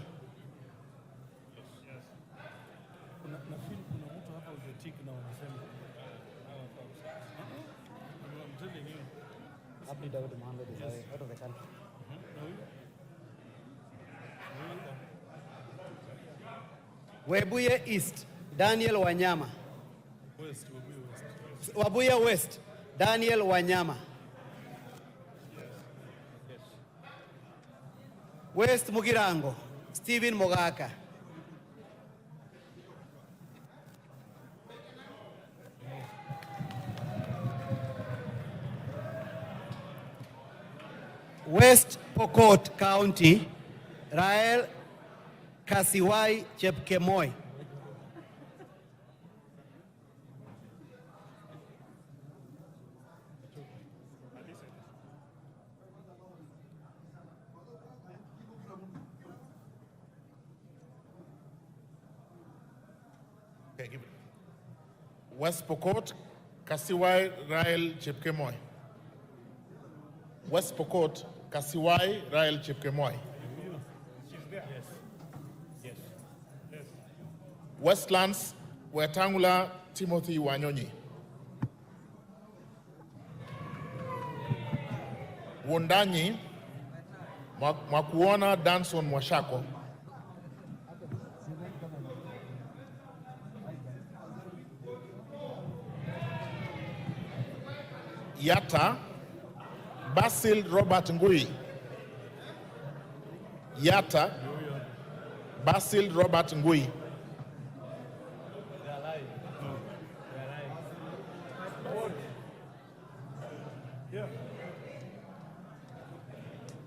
Abdi Daud Mohammed is out of the country. Webuye East, Daniel Wanyama. West. Webuye West, Daniel Wanyama. Yes. West Mugirango, Stephen Mogaka. West Pokot County, Rael Kasiwai Chepkemoi. Okay, give it. West Pokot, Kasiwai Rael Chepkemoi. West Pokot, Kasiwai Rael Chepkemoi. Westlands, Wetangula Timothy Wanyonyi. Wundanyi, Mwakuona Danson Mwashako. Yata, Basil Robert Ngui. Yata, Basil Robert Ngui.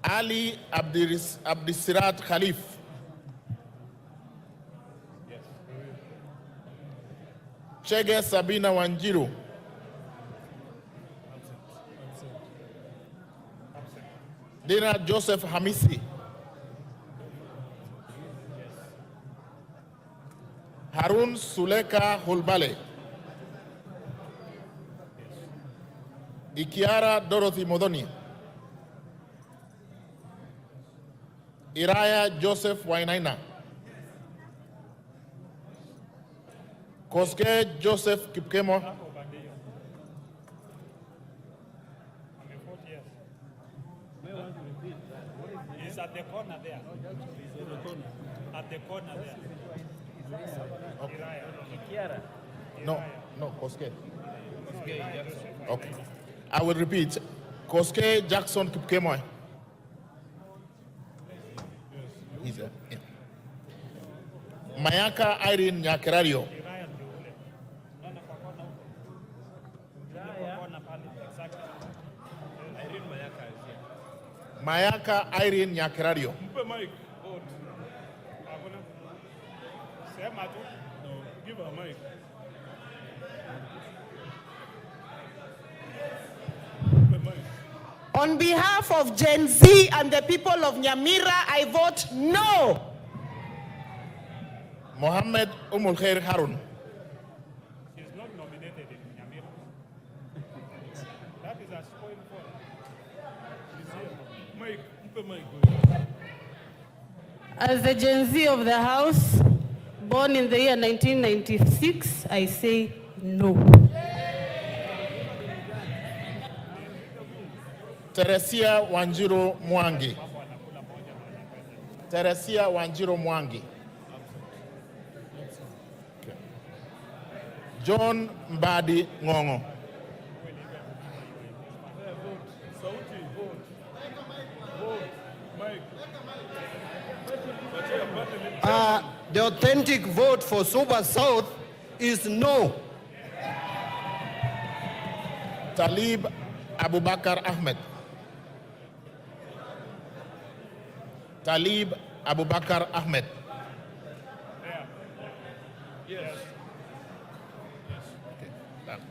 Ali Abdisirat Khalif. Chege Sabina Wanjiru. Dina Joseph Hamisi. Harun Suleka Hulbale. Ikiara Dorothy Modoni. Iraya Joseph Wainaina. Koske Joseph Kipkemo. He's at the corner there. At the corner there. Okay. No, Koske. Okay. I will repeat. Koske Jackson Kipkemo. He's there. Yeah. Mayaka Irene Nyakerario. Mayaka Irene Nyakerario. Give her a mic. On behalf of Gen Z and the people of Nyamira, I vote no. Mohammed Khair Harun. She is not nominated in Nyamira. That is a spoil for her. She's here. Mike. As the Gen Z of the House, born in the year 1996, I say no. Teresia Wanjiru Mwangi. Teresia Wanjiru Mwangi. Okay. John Mbadi Ngongo. The authentic vote for Suba South is no. Talib Abubakar Ahmed. Talib Abubakar Ahmed. Yes. Okay. Done.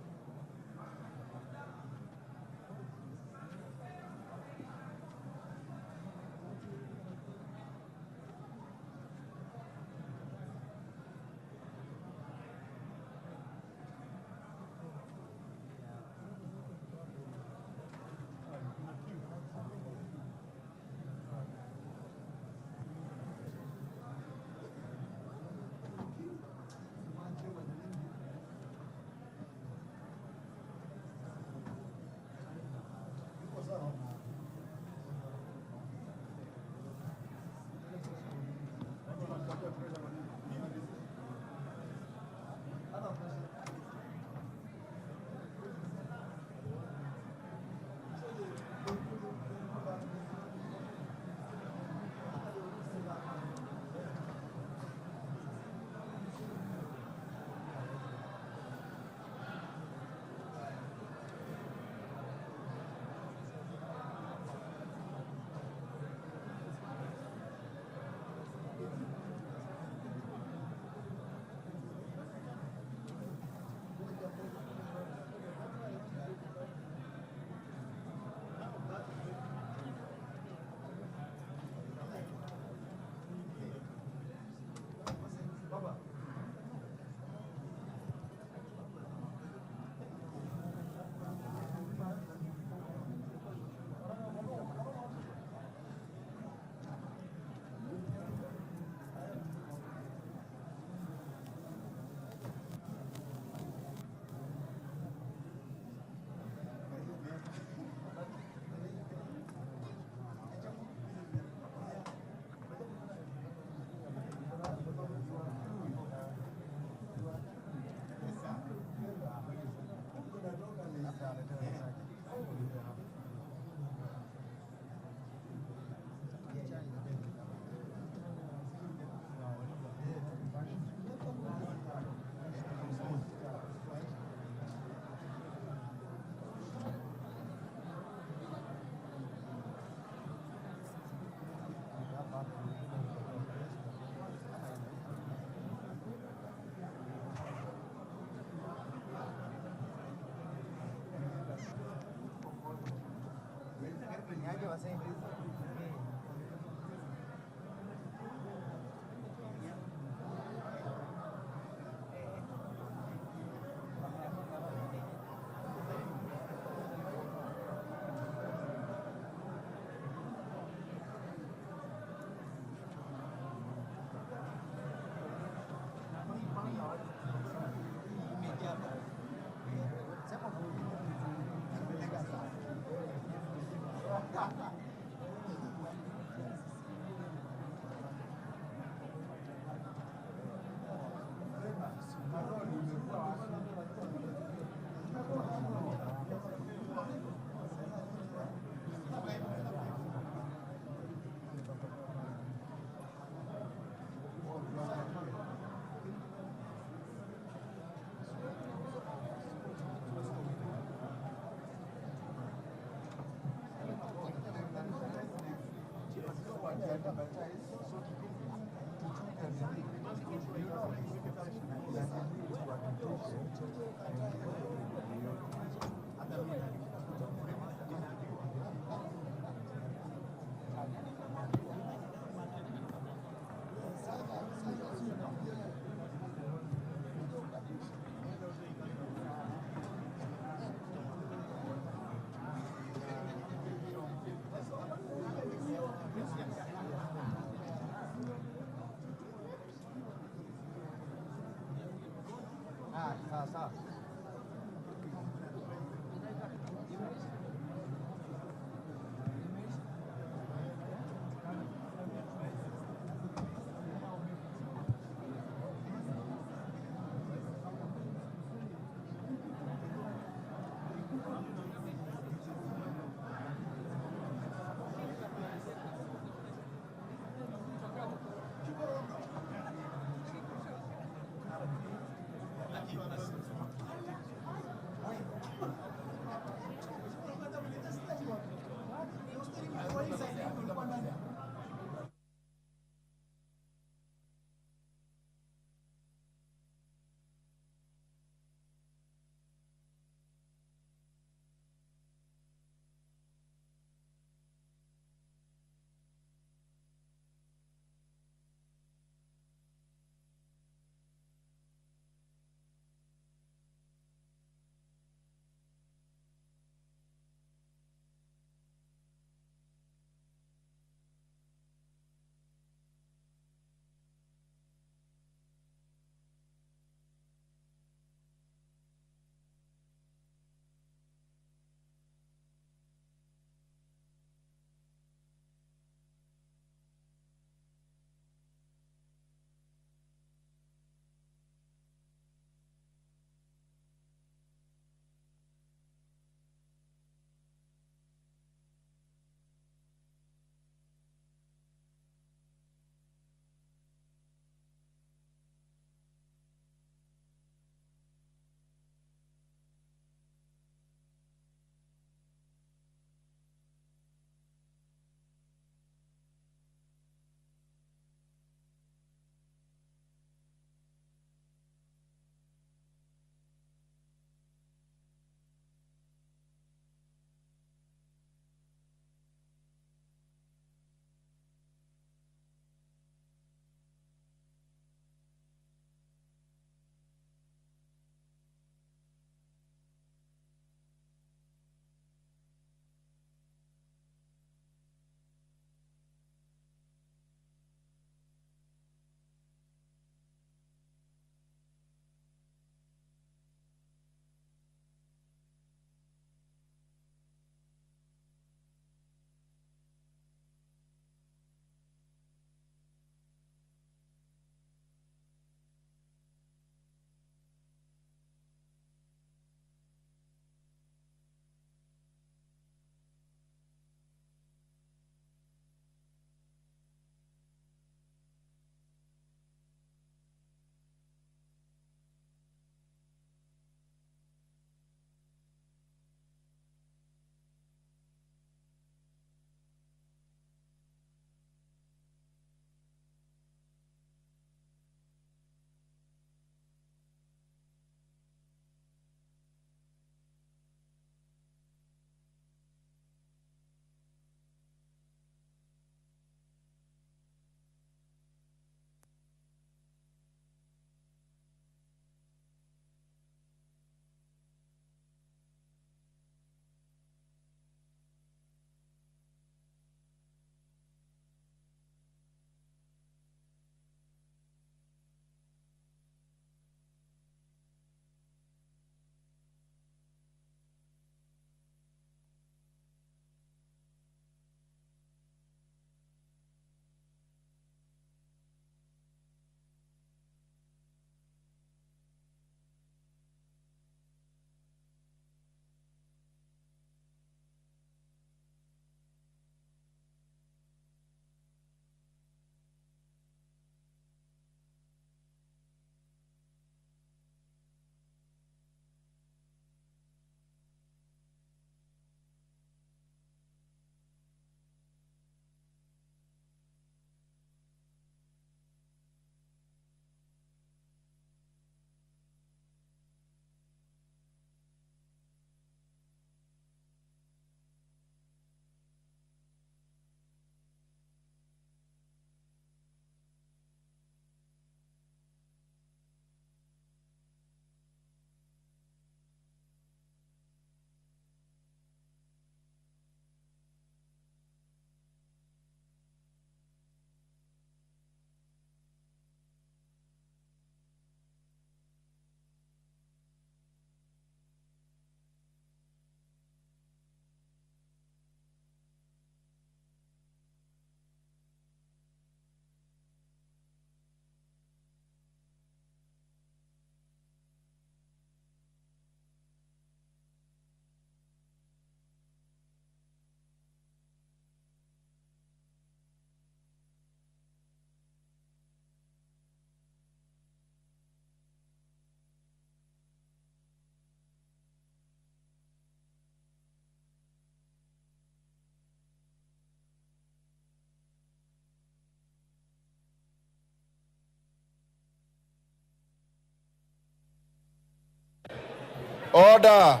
Order.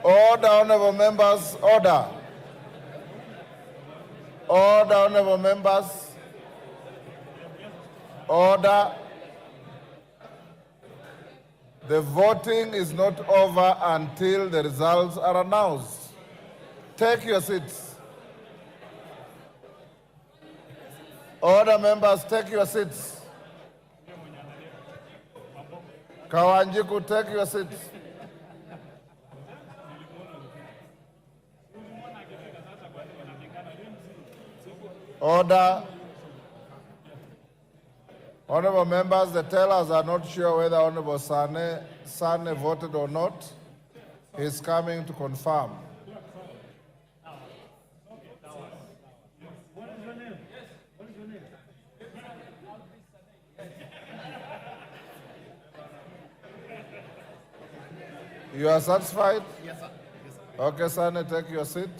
Order, honorable members, order. Order, honorable members. Order. The voting is not over until the results are announced. Take your seats. Order, members, take your seats. Kawanjiku, take your seats. Order. Honorable members, the tellers are not sure whether Honorable Sane voted or not. He's coming to confirm. You are satisfied? Yes, sir. Yes, sir. Okay, Sane, take your seat.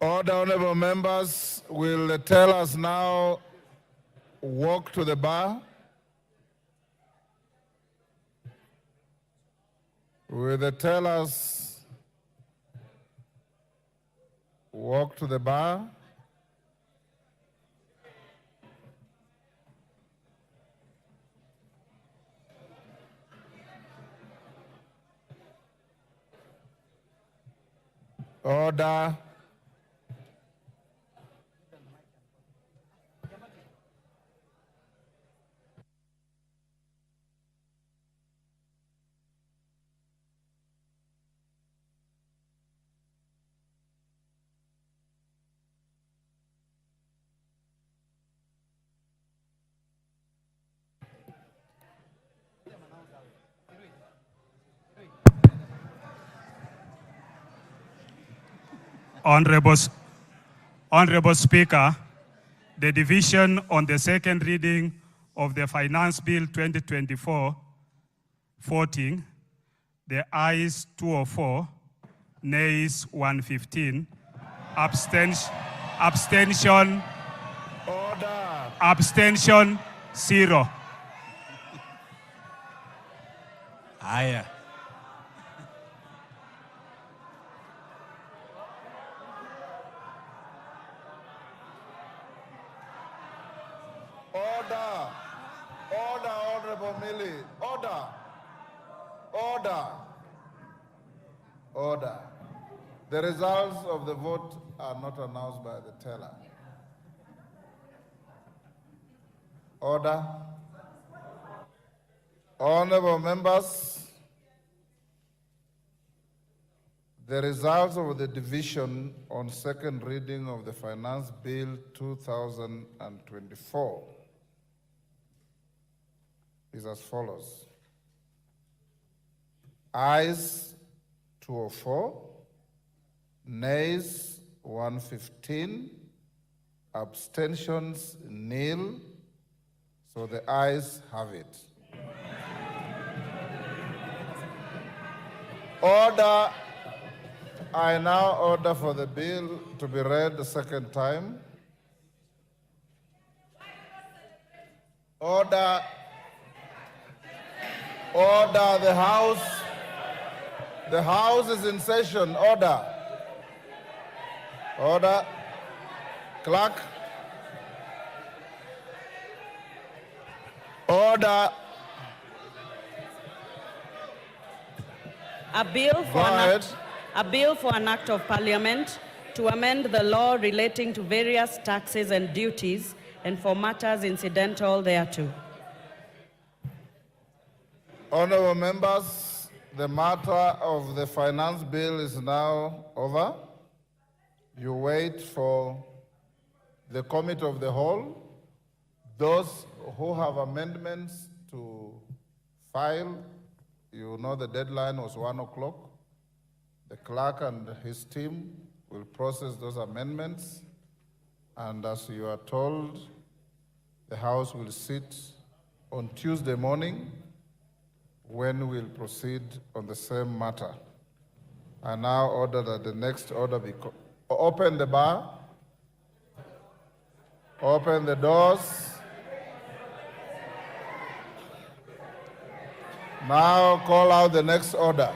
Order, honorable members, will the tellers now walk to the bar? Will the tellers walk to the bar? Order. Honorable Speaker, the division on the second reading of the Finance Bill 2024 voting, the ayes 204, nays 115, abstention, Order. Abstention 0. Haya. Order. Order, Honorable Millie. Order. Order. Order. The results of the vote are not announced by the teller. Order. Honorable members, the results of the division on second reading of the Finance Bill 2024 is as follows. Ayes 204, nays 115, abstentions nil, so the ayes have it. Order. I now order for the bill to be read the second time. Order. Order, the House is in session. Order. Order. Clerk. Order. A bill for an act of parliament to amend the law relating to various taxes and duties and for matters incidental thereto. Honorable members, the matter of the finance bill is now over. You wait for the committee of the whole. Those who have amendments to file, you know the deadline was 1 o'clock. The clerk and his team will process those amendments. And as you are told, the House will sit on Tuesday morning when we'll proceed on the same matter. I now order that the next order be open the bar, open the doors. Now call out the next order.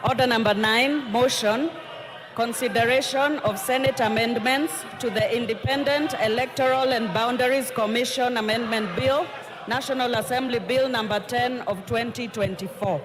Order number 9, motion, consideration of Senate amendments to the Independent Electoral and Boundaries Commission Amendment Bill, National Assembly Bill number 10 of 2024.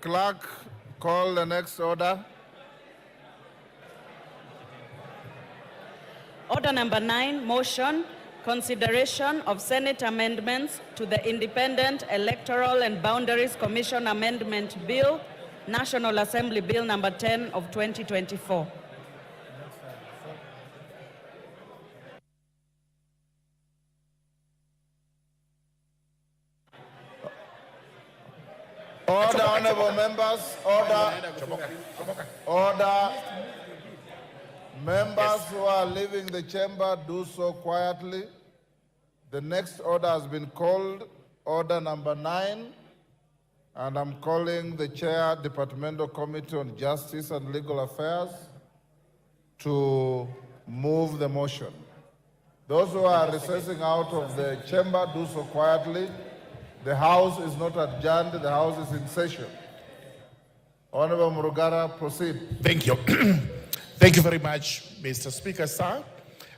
Clerk, call the next order. Order number 9, motion, consideration of Senate amendments to the Independent Electoral and Boundaries Commission Amendment Bill, National Assembly Bill number 10 of 2024. Order, honorable members, order. Order. Members who are leaving the chamber, do so quietly. The next order has been called, order number 9, and I'm calling the Chair, Departmental Committee on Justice and Legal Affairs to move the motion. Those who are recessing out of the chamber, do so quietly. The House is not adjourned, the House is in session. Honorable Murugara, proceed. Thank you. Thank you very much, Mr. Speaker, sir.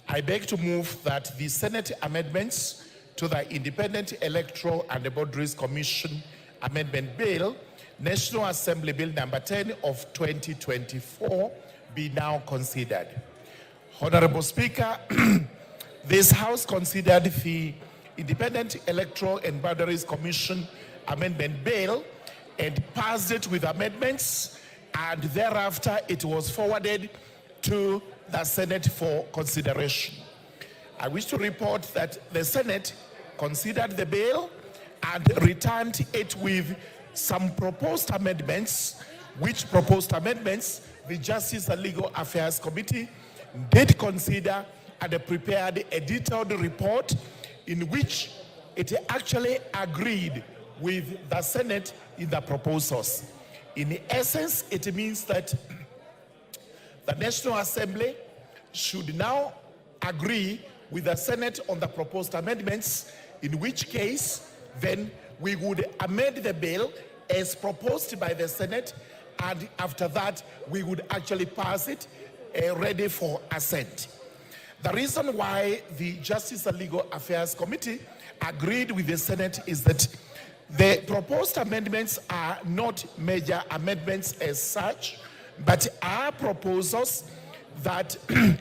I beg to move that the Senate amendments to the Independent Electoral and Boundaries Commission Amendment Bill, National Assembly Bill number 10 of 2024, be now considered. Honorable Speaker, this House considered the Independent Electoral and Boundaries Commission Amendment Bill and passed it with amendments, and thereafter it was forwarded to the Senate for consideration. I wish to report that the Senate considered the bill and returned it with some proposed amendments, which proposed amendments the Justice and Legal Affairs Committee did consider and prepared a detailed report in which it actually agreed with the Senate in the proposals. In essence, it means that the National Assembly should now agree with the Senate on the proposed amendments, in which case then we would amend the bill as proposed by the Senate, and after that we would actually pass it ready for assent. The reason why the Justice and Legal Affairs Committee agreed with the Senate is that the proposed amendments are not major amendments as such, but are proposals that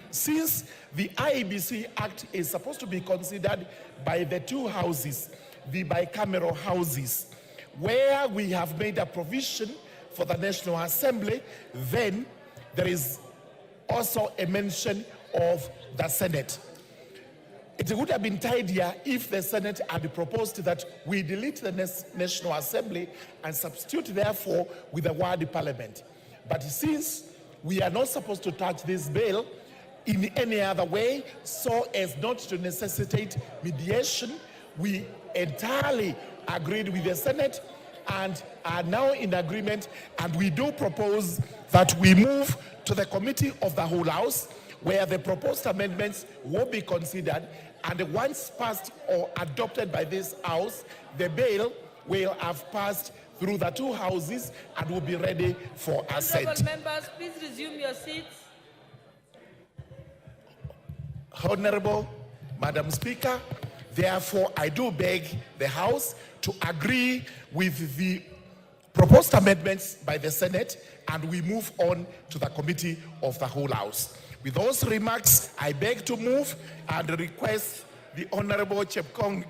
since the IEBC Act is supposed to be considered by the two houses, the bicameral houses, where we have made a provision for the National Assembly, then there is also a mention of the Senate. It would have been tidier if the Senate had proposed that we delete the National Assembly and substitute therefore with the word Parliament. But since we are not supposed to touch this bill in any other way so as not to necessitate mediation, we entirely agreed with the Senate and are now in agreement, and we do propose that we move to the Committee of the Whole House, where the proposed amendments will be considered, and once passed or adopted by this House, the bill will have passed through the two houses and will be ready for assent. Honorable members, please resume your seats. Honorable Madam Speaker, therefore I do beg the House to agree with the proposed amendments by the Senate, and we move on to the Committee of the Whole House. With those remarks, I beg to move and request the Honorable Chepkonga,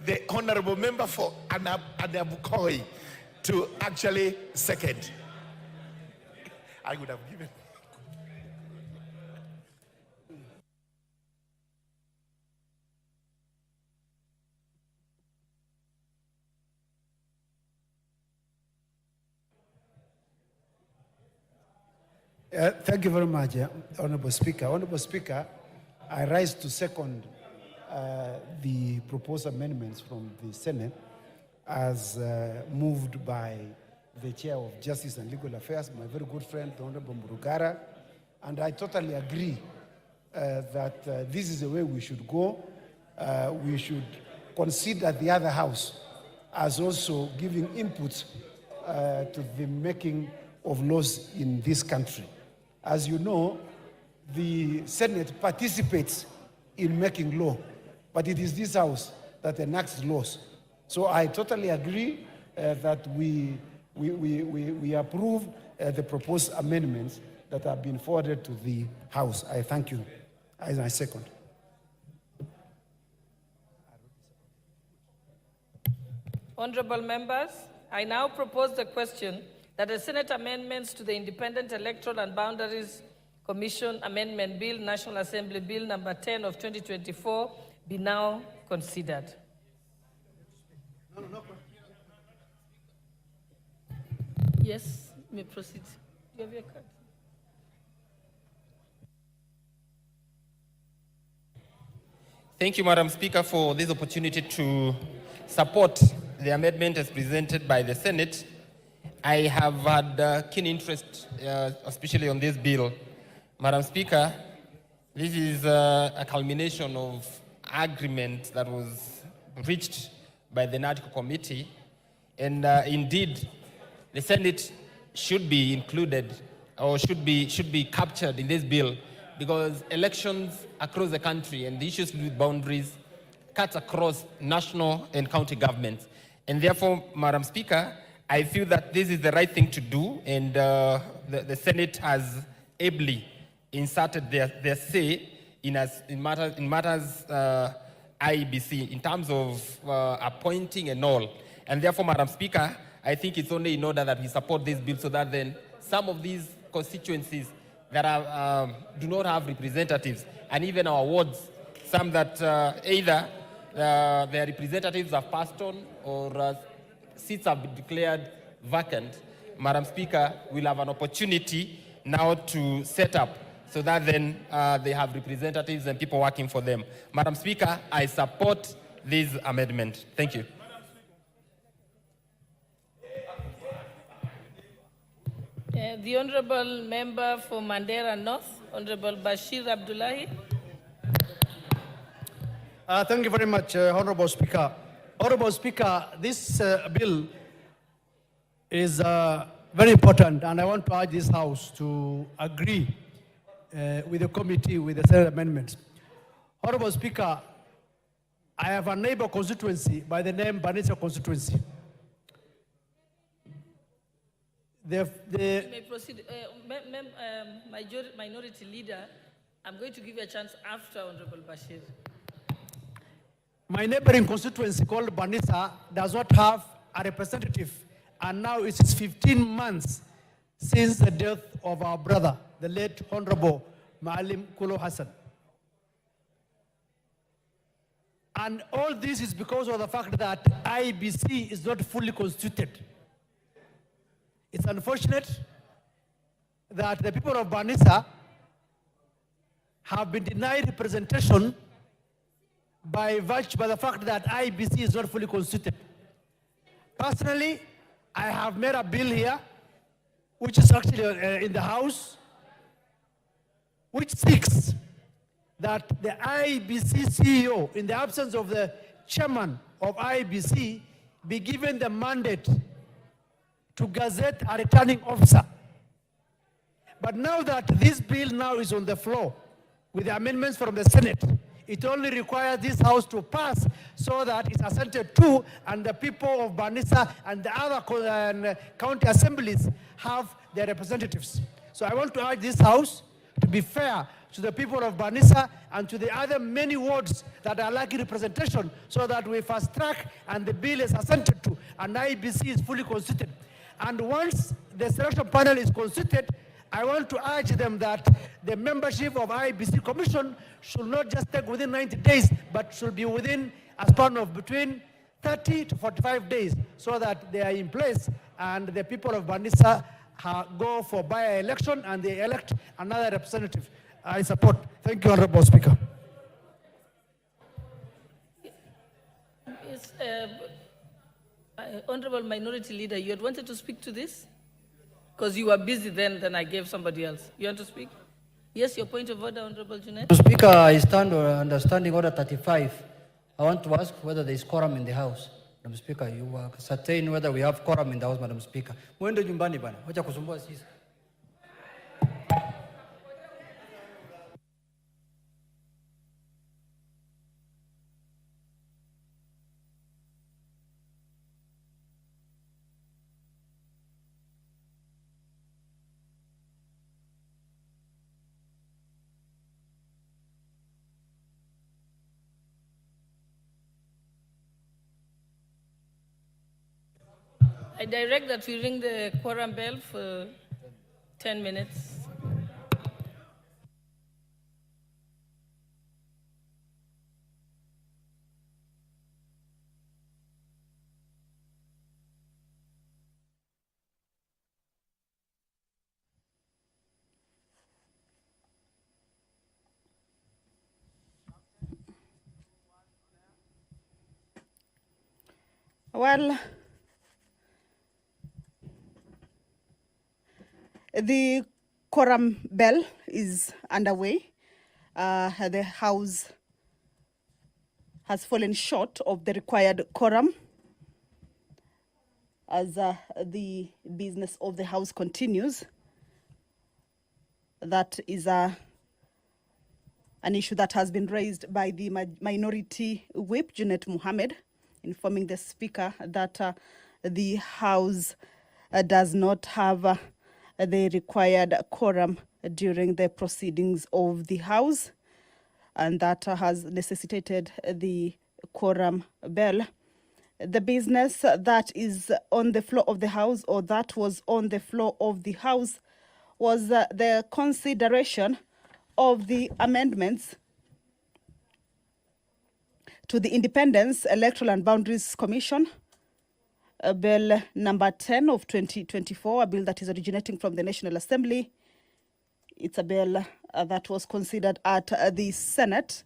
the Honorable Member for Anabukoi, to actually second. I would have given. Thank you very much, Honorable Speaker. Honorable Speaker, I rise to second the proposed amendments from the Senate as moved by the Chair of Justice and Legal Affairs, my very good friend, the Honorable Murugara, and I totally agree that this is the way we should go. We should consider the other house as also giving input to the making of laws in this country. As you know, the Senate participates in making law, but it is this House that enacts laws. So I totally agree that we approve the proposed amendments that have been forwarded to the House. I thank you. I second. Honorable members, I now propose the question that the Senate amendments to the Independent Electoral and Boundaries Commission Amendment Bill, National Assembly Bill number 10 of 2024, be now considered. Yes, you may proceed. Do you have your card? Thank you, Madam Speaker, for this opportunity to support the amendment as presented by the Senate. I have had keen interest, especially on this bill. Madam Speaker, this is a culmination of agreement that was reached by the NADCO committee, and indeed, the Senate should be included or should be captured in this bill, because elections across the country and the issues with boundaries cuts across national and county governments, and therefore, Madam Speaker, I feel that this is the right thing to do, and the Senate has ably inserted their say in matters IEBC in terms of appointing and all. And therefore, Madam Speaker, I think it's only in order that we support this bill so that then some of these constituencies that do not have representatives, and even our wards, some that either their representatives have passed on or seats have been declared vacant, Madam Speaker, we'll have an opportunity now to set up so that then they have representatives and people working for them. Madam Speaker, I support this amendment. Thank you. The Honorable Member for Mandera North, Honorable Bashir Abdullahi. Thank you very much, Honorable Speaker. Honorable Speaker, this bill is very important, and I want to urge this House to agree with the committee with the Senate amendments. Honorable Speaker, I have a neighbor constituency by the name Banisa constituency. You may proceed. Minority Leader, I'm going to give you a chance after Honorable Bashir. My neighboring constituency called Banisa does not have a representative, and now it is 15 months since the death of our brother, the late Honorable Maalim Kulo Hassan. And all this is because of the fact that IBC is not fully constituted. It's unfortunate that the people of Banisa have been denied representation by the fact that IBC is not fully constituted. Personally, I have made a bill here, which is actually in the House, which seeks that the IBC CEO, in the absence of the chairman of IBC, be given the mandate to gazette a returning officer. But now that this bill now is on the floor with the amendments from the Senate, it only requires this House to pass so that it's assented to, and the people of Banisa and the other county assemblies have their representatives. So I want to urge this House to be fair to the people of Banisa and to the other many wards that are lacking representation, so that we fast track and the bill is assented to and IBC is fully constituted. And once the selection panel is constituted, I want to urge them that the membership of IBC Commission should not just take within 90 days, but should be within a span of between 30 to 45 days, so that they are in place and the people of Banisa go for by-election and they elect another representative. I support. Thank you, Honorable Speaker. Yes, Honorable Minority Leader, you had wanted to speak to this? Because you were busy then I gave somebody else. You want to speak? Yes, your point of order, Honorable Junaid. Mr. Speaker, I stand under Standing Order 35. I want to ask whether there is quorum in the House. Madam Speaker, you are certain whether we have quorum in the House, Madam Speaker. Mwende nyumbani bana. Wacha kusumbua sisi. I direct that we ring the quorum bell for 10 minutes. Well, the quorum bell is underway. The House has fallen short of the required quorum as the business of the House continues. That is an issue that has been raised by the Minority Whip, Junet Mohammed, informing the Speaker that the House does not have the required quorum during the proceedings of the House, and that has necessitated the quorum bell. The business that is on the floor of the House, or that was on the floor of the House, was the consideration of the amendments to the Independence, Electoral and Boundaries Commission, Bill number 10 of 2024, a bill that is originating from the National Assembly, It's a bill that was considered at the Senate,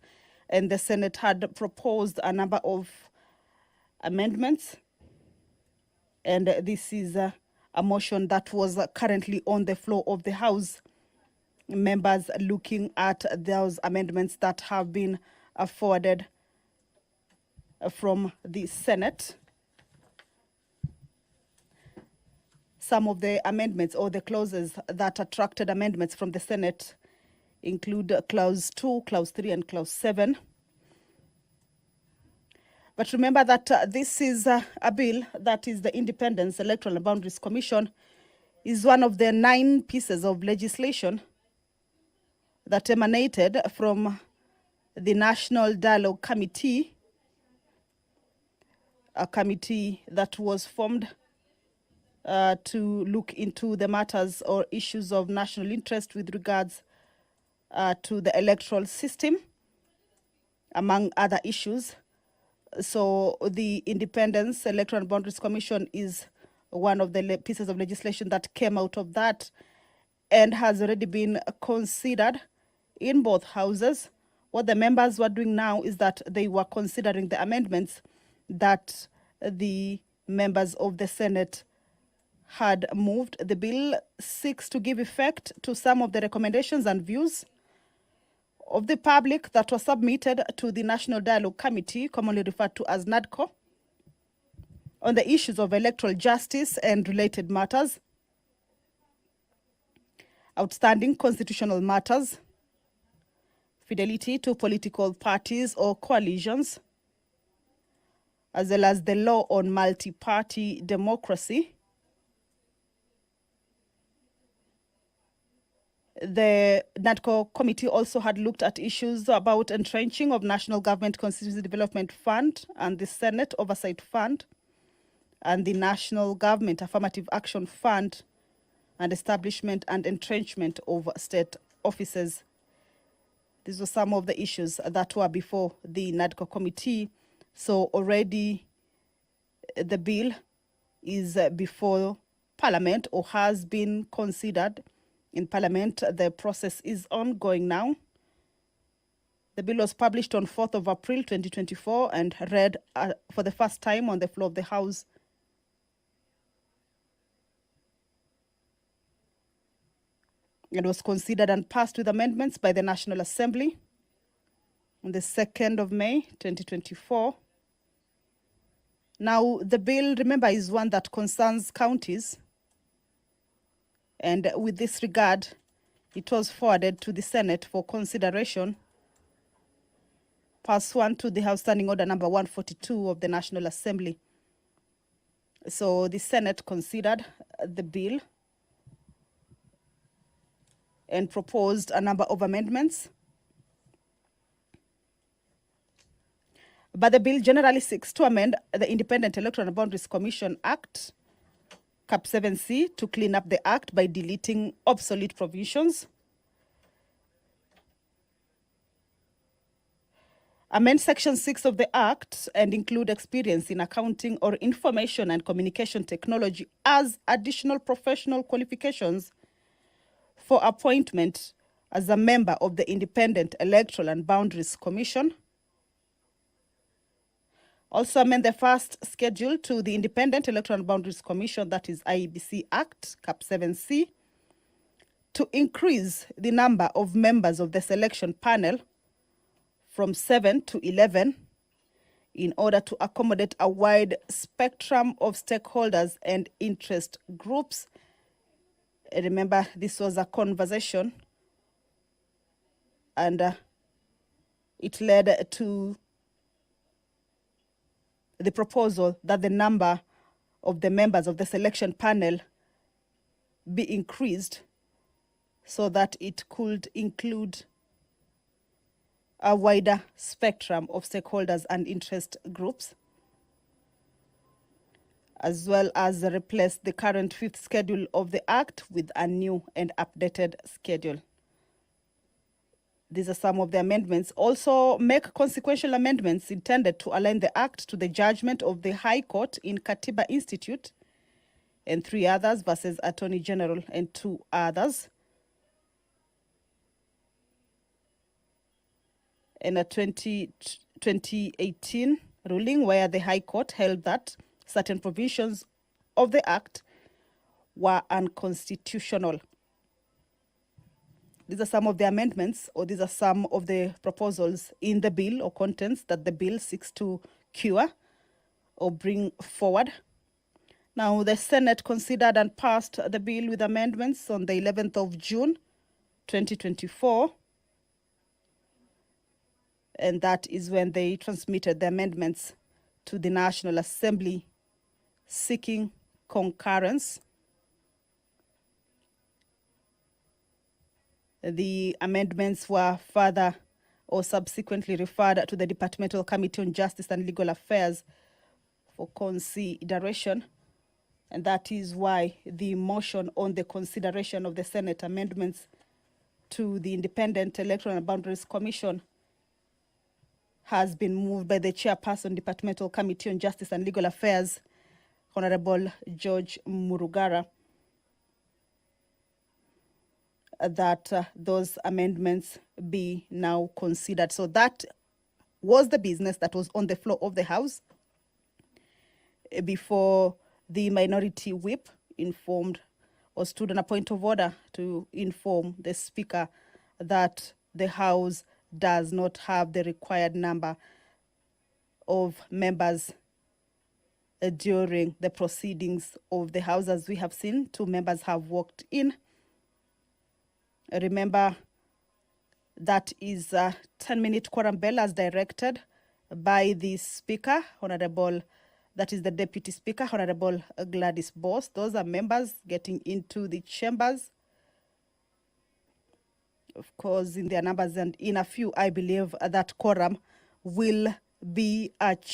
and the Senate had proposed a number of amendments. And this is a motion that was currently on the floor of the House. Members looking at those amendments that have been forwarded from the Senate. Some of the amendments or the clauses that attracted amendments from the Senate include Clause 2, Clause 3, and Clause 7. But remember that this is a bill that is the Independence Electoral and Boundaries Commission is one of the 9 pieces of legislation that emanated from the National Dialogue Committee, a committee that was formed to look into the matters or issues of national interest with regards to the electoral system, among other issues. So the Independence Electoral and Boundaries Commission is one of the pieces of legislation that came out of that and has already been considered in both houses. What the members were doing now is that they were considering the amendments that the members of the Senate had moved. The bill seeks to give effect to some of the recommendations and views of the public that were submitted to the National Dialogue Committee, commonly referred to as NADCO, on the issues of electoral justice and related matters, outstanding constitutional matters, fidelity to political parties or coalitions, as well as the law on multi-party democracy. The NADCO committee also had looked at issues about entrenching of National Government Constituency Development Fund and the Senate Oversight Fund and the National Government Affirmative Action Fund and establishment and entrenchment of state offices. These were some of the issues that were before the NADCO committee. So already the bill is before Parliament or has been considered in Parliament. The process is ongoing now. The bill was published on 4th of April 2024 and read for the first time on the floor of the House. It was considered and passed with amendments by the National Assembly on the 2nd of May 2024. Now, the bill, remember, is one that concerns counties. And with this regard, it was forwarded to the Senate for consideration pursuant to the House Standing Order number 142 of the National Assembly. So the Senate considered the bill and proposed a number of amendments. But the bill generally seeks to amend the Independent Electoral and Boundaries Commission Act, Cap 7C, to clean up the Act by deleting obsolete provisions, amend Section 6 of the Act and include experience in accounting or information and communication technology as additional professional qualifications for appointment as a member of the Independent Electoral and Boundaries Commission. Also amend the first schedule to the Independent Electoral and Boundaries Commission, that is IEBC Act, Cap 7C, to increase the number of members of the selection panel from 7 to 11 in order to accommodate a wide spectrum of stakeholders and interest groups. Remember, this was a conversation and it led to the proposal that the number of the members of the selection panel be increased so that it could include a wider spectrum of stakeholders and interest groups, as well as replace the current 5th schedule of the Act with a new and updated schedule. These are some of the amendments. Also make consequential amendments intended to align the Act to the judgment of the High Court in Katiba Institute and 3 others versus Attorney General and 2 others. in a 2018 ruling where the High Court held that certain provisions of the Act were unconstitutional. These are some of the amendments, or these are some of the proposals in the bill or contents that the bill seeks to cure or bring forward. Now, the Senate considered and passed the bill with amendments on the 11th of June, 2024. And that is when they transmitted the amendments to the National Assembly seeking concurrence. The amendments were further or subsequently referred to the Departmental Committee on Justice and Legal Affairs for consideration. And that is why the motion on the consideration of the Senate amendments to the Independent Electoral and Boundaries Commission has been moved by the Chairperson, Departmental Committee on Justice and Legal Affairs, Honorable George Murugara, that those amendments be now considered. So that was the business that was on the floor of the House before the minority whip informed or stood on a point of order to inform the Speaker that the House does not have the required number of members during the proceedings of the House. As we have seen, 2 members have walked in. Remember, that is a 10-minute quorum bell as directed by the Speaker, Honorable, that is the Deputy Speaker, Honorable Gladys Boss. Those are members getting into the chambers, of course, in their numbers, and in a few, I believe that quorum will be achieved.